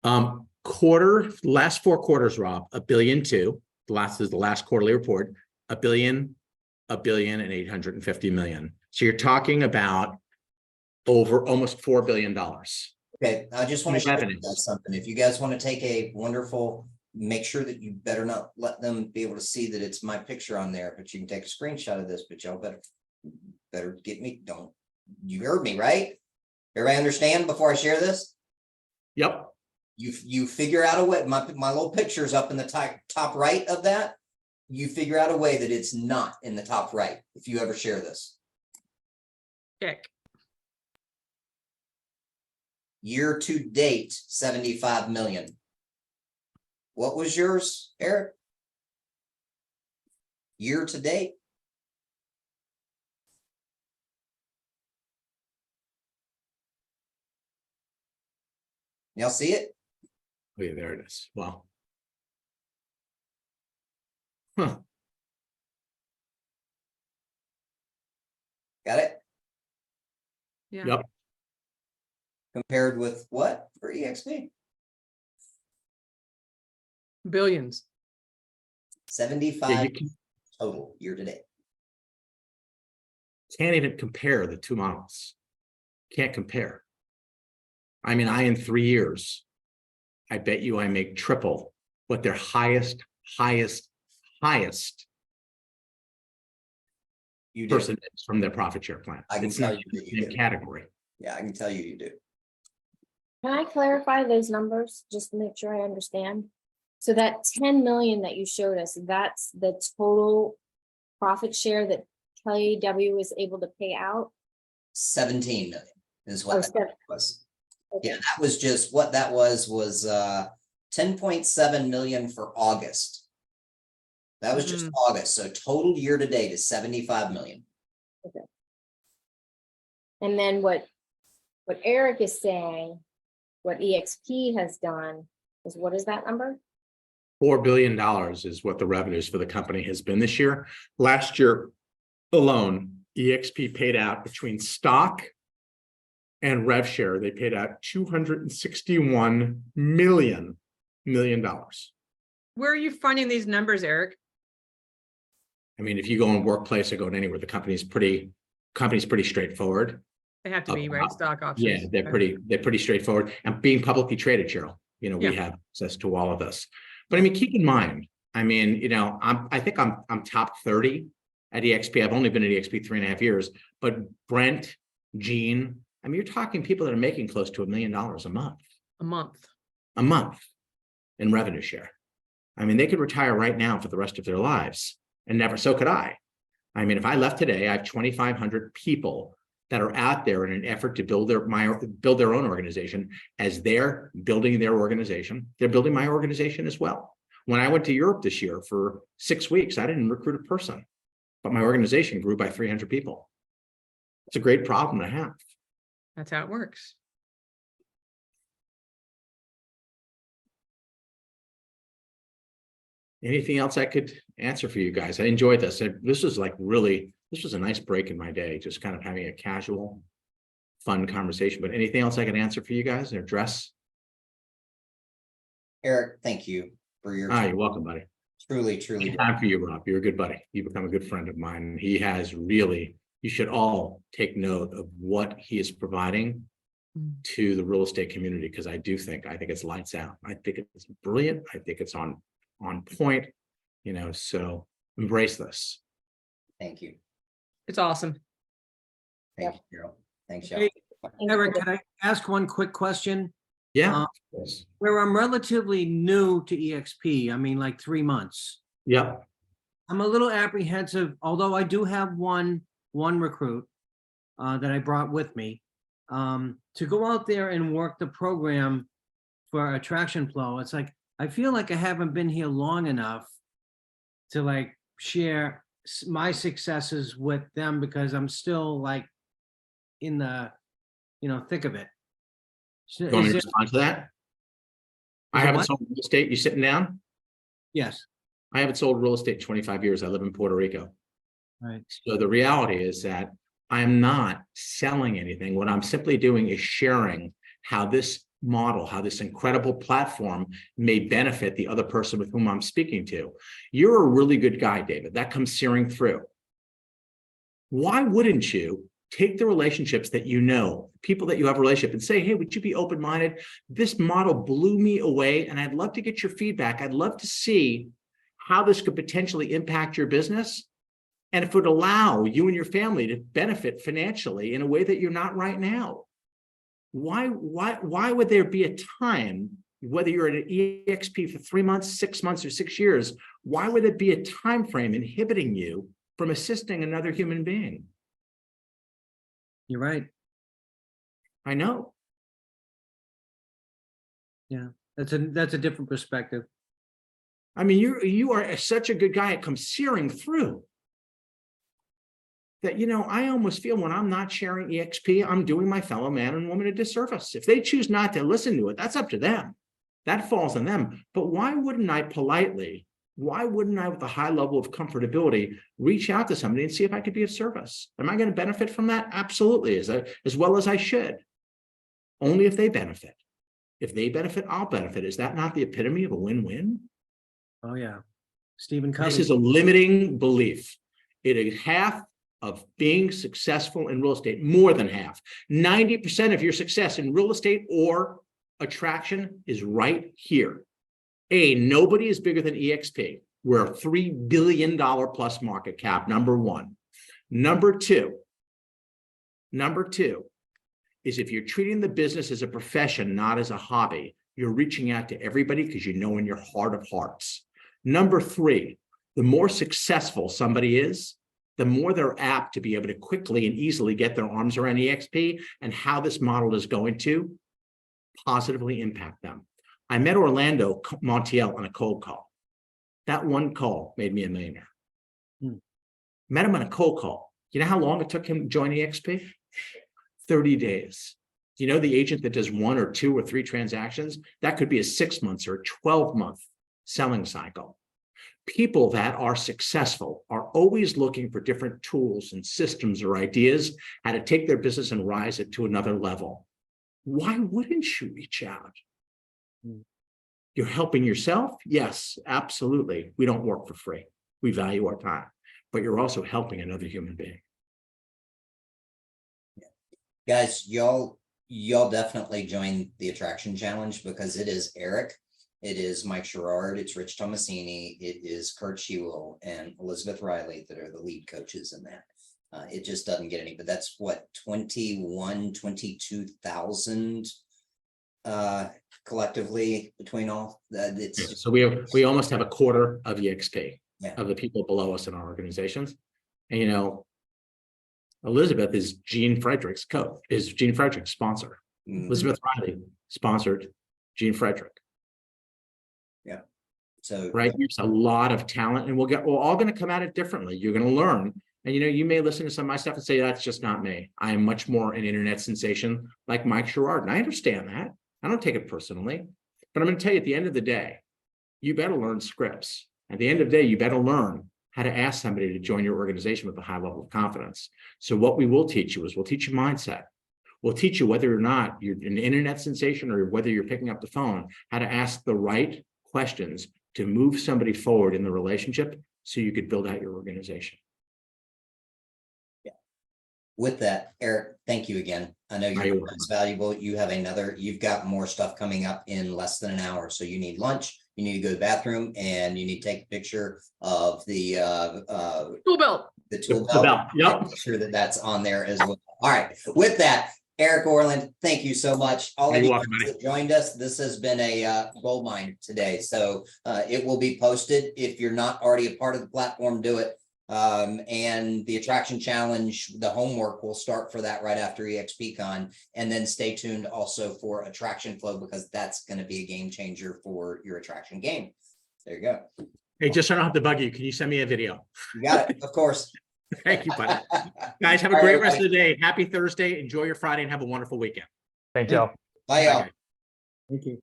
Speaker 2: Last 4 quarters, Rob, $1.2 billion. The last quarterly report, $1 billion and $850 million. So you're talking about over almost $4 billion.
Speaker 1: Okay, I just want to show you
Speaker 2: Revenues.
Speaker 1: guys something. If you guys want to take a wonderful, make sure that you better not let them be able to see that it's my picture on there, but you can take a screenshot of this, but y'all better get me, you heard me, right? Everybody understand before I share this?
Speaker 2: Yep.
Speaker 1: You figure out a way, my little picture's up in the top right of that. You figure out a way that it's not in the top right if you ever share this.
Speaker 9: Check.
Speaker 1: Year to date, 75 million. What was yours, Eric? Year to date? Y'all see it?
Speaker 2: Oh, yeah, there it is. Wow. Huh.
Speaker 1: Got it?
Speaker 9: Yeah.
Speaker 2: Yep.
Speaker 1: Compared with what for EXP?
Speaker 9: Billions.
Speaker 1: 75
Speaker 2: Yeah, you
Speaker 1: total year to date.
Speaker 2: can't even compare the two models. Can't compare. I mean, in 3 years, I bet you I make triple what their highest
Speaker 1: You do.
Speaker 2: person is from their profit share plan.
Speaker 1: I can
Speaker 2: It's
Speaker 1: tell
Speaker 2: not
Speaker 1: you that
Speaker 2: the
Speaker 1: you
Speaker 2: same
Speaker 1: do.
Speaker 2: category.
Speaker 1: Yeah, I can tell you you do.
Speaker 3: Can I clarify those numbers just to make sure I understand? So that 10 million that you showed us, that's the total profit share that KW was able to pay out?
Speaker 1: 17 million is
Speaker 3: Oh,
Speaker 1: what that
Speaker 3: seven.
Speaker 1: was.
Speaker 3: Okay.
Speaker 1: Yeah, that was just what that was 10.7 million for August. That was just August. So total year to date is 75 million.
Speaker 3: And then what Eric is saying, what EXP has done is, what is that number?
Speaker 2: $4 billion is what the revenues for the company has been this year. Last year alone, EXP paid out between stock and rev share. They paid out $261 million.
Speaker 9: Where are you finding these numbers, Eric?
Speaker 2: I mean, if you go in workplace or go anywhere, the company's pretty straightforward.
Speaker 9: They have to be, right? Stock options.
Speaker 2: Yeah, they're pretty straightforward. And being publicly traded, Cheryl, we
Speaker 9: Yeah.
Speaker 2: have access to all of this. But I mean, keep in mind, I mean, I think I'm top 30 at EXP. I've only been at EXP 3.5 years, but Brent, Gene, I mean, you're talking people that are making close to $1 million a month.
Speaker 9: A month.
Speaker 2: In revenue share. I mean, they could retire right now for the rest of their lives, and so could I. I mean, if I left today, I have 2,500 people that are out there in an effort to build their own organization. As they're building their organization, they're building my organization as well. When I went to Europe this year for 6 weeks, I didn't recruit a person, but my organization grew by 300 people. It's a great problem to have.
Speaker 9: That's how it works.
Speaker 2: Anything else I could answer for you guys? I enjoyed this. This was a nice break in my day, just kind of having a casual, fun conversation. But anything else I can answer for you guys or address?
Speaker 1: Eric, thank you for your
Speaker 2: You're welcome, buddy.
Speaker 1: truly.
Speaker 2: Time for you, Rob. You're a good buddy. You become a good friend of mine. He has really, you should all take note of what he is providing to the real estate community, because I think it's lights out. I think it's brilliant. I think it's on point, so embrace this.
Speaker 1: Thank you.
Speaker 9: It's awesome.
Speaker 1: Thank you, Carol. Thanks, y'all.
Speaker 6: Hey, Eric, can I ask one quick question?
Speaker 2: Yeah.
Speaker 6: where I'm relatively new to EXP, I mean, like 3 months.
Speaker 2: Yep.
Speaker 6: I'm a little apprehensive, although I do have one recruit that I brought with me to go out there and work the program for attraction flow. It's like, I feel like I haven't been here long enough to like share my successes with them because I'm still like in the, thick of it. So
Speaker 2: You want me
Speaker 6: is
Speaker 2: to
Speaker 6: it-
Speaker 2: respond to that? I
Speaker 6: is it
Speaker 2: haven't
Speaker 6: what?
Speaker 2: sold real estate. You sitting down?
Speaker 6: Yes,
Speaker 2: I haven't sold real estate in 25 years. I live in Puerto Rico.
Speaker 6: right.
Speaker 2: So the reality is that I'm not selling anything. What I'm simply doing is sharing how this model, how this incredible platform may benefit the other person with whom I'm speaking to. You're a really good guy, David. That comes searing through. Why wouldn't you take the relationships that you know, people that you have a relationship, and say, hey, would you be open-minded? This model blew me away, and I'd love to get your feedback. I'd love to see how this could potentially impact your business. And if it would allow you and your family to benefit financially in a way that you're not right now. Why would there be a time, whether you're at an EXP for 3 months, 6 months, or 6 years, why would there be a time frame inhibiting you from assisting another human being?
Speaker 6: You're right.
Speaker 2: I know.
Speaker 6: Yeah, that's a different perspective.
Speaker 2: I mean, you are such a good guy. It comes searing through. That, I almost feel when I'm not sharing EXP, I'm doing my fellow man and woman a disservice. If they choose not to listen to it, that's up to them. That falls on them. But why wouldn't I politely, with a high level of comfortability, reach out to somebody and see if I could be of service? Am I going to benefit from that? Absolutely, as well as I should. Only if they benefit. If they benefit, I'll benefit. Is that not the epitome of a win-win?
Speaker 6: Oh, yeah. Stephen Covey.
Speaker 2: This is a limiting belief. It is half of being successful in real estate, more than half. 90% of your success in real estate or attraction is right here. Nobody is bigger than EXP. We're a $3 billion plus market cap, number one. Number two is if you're treating the business as a profession, not as a hobby, you're reaching out to everybody because you know in your heart of hearts. Number three, the more successful somebody is, the more they're apt to be able to quickly and easily get their arms around EXP and how this model is going to positively impact them. I met Orlando Montiel on a cold call. That one call made me a millionaire. Met him on a cold call. You know how long it took him to join EXP? 30 days. Do you know the agent that does 1 or 2 or 3 transactions? That could be a 6 months or a 12-month selling cycle. People that are successful are always looking for different tools and systems or ideas, how to take their business and rise it to another level. Why wouldn't you reach out? You're helping yourself? Yes, absolutely. We don't work for free. We value our time, but you're also helping another human being.
Speaker 1: Guys, y'all definitely join the attraction challenge because it is Eric. It is Mike Sherrard, it's Rich Tomasini, it is Kurt Shewell and Elizabeth Riley that are the lead coaches in that. It just doesn't get any, but that's what, 22,000 collectively between all that. It's
Speaker 2: So we almost have a quarter of EXP of the people below us in our organizations. And Elizabeth is Gene Frederick's sponsor. Elizabeth Riley sponsored Gene Frederick.
Speaker 1: Yeah. So
Speaker 2: right, there's a lot of talent, and we're all going to come at it differently. You're going to learn, and you may listen to some of my stuff and say that's just not me. I am much more an internet sensation like Mike Sherrard, and I understand that. I don't take it personally, but I'm going to tell you at the end of the day, you better learn scripts. At the end of the day, you better learn how to ask somebody to join your organization with a high level of confidence. So what we will teach you is we'll teach you mindset. We'll teach you whether or not you're an internet sensation or whether you're picking up the phone, how to ask the right questions to move somebody forward in the relationship so you could build out your organization.
Speaker 1: Yeah. With that, Eric, thank you again. I know your time is valuable. You've got more stuff coming up in less than an hour. So you need lunch, you need to go to the bathroom, and you need to take a picture of the
Speaker 9: tool belt.
Speaker 1: The tool belt.
Speaker 2: Yep.
Speaker 1: Make sure that that's on there as well. All right. With that, Eric Orland, thank you so much. All of
Speaker 2: You're
Speaker 1: you
Speaker 2: welcome,
Speaker 1: guys
Speaker 2: buddy.
Speaker 1: that joined us, this has been a gold mine today. So it will be posted. If you're not already a part of the platform, do it. And the attraction challenge, the homework will start for that right after EXPCon. And then stay tuned also for attraction flow, because that's going to be a game changer for your attraction game. There you go.
Speaker 2: Hey, just so I don't have to bug you, can you send me a video?
Speaker 1: You got it, of course.
Speaker 2: Thank you, buddy. Guys, have a
Speaker 1: All right,
Speaker 2: great rest of
Speaker 1: everybody.
Speaker 2: the day. Happy Thursday. Enjoy your Friday and have a wonderful weekend.
Speaker 7: Thank y'all.
Speaker 1: Bye, y'all.
Speaker 2: guys.
Speaker 6: Thank you.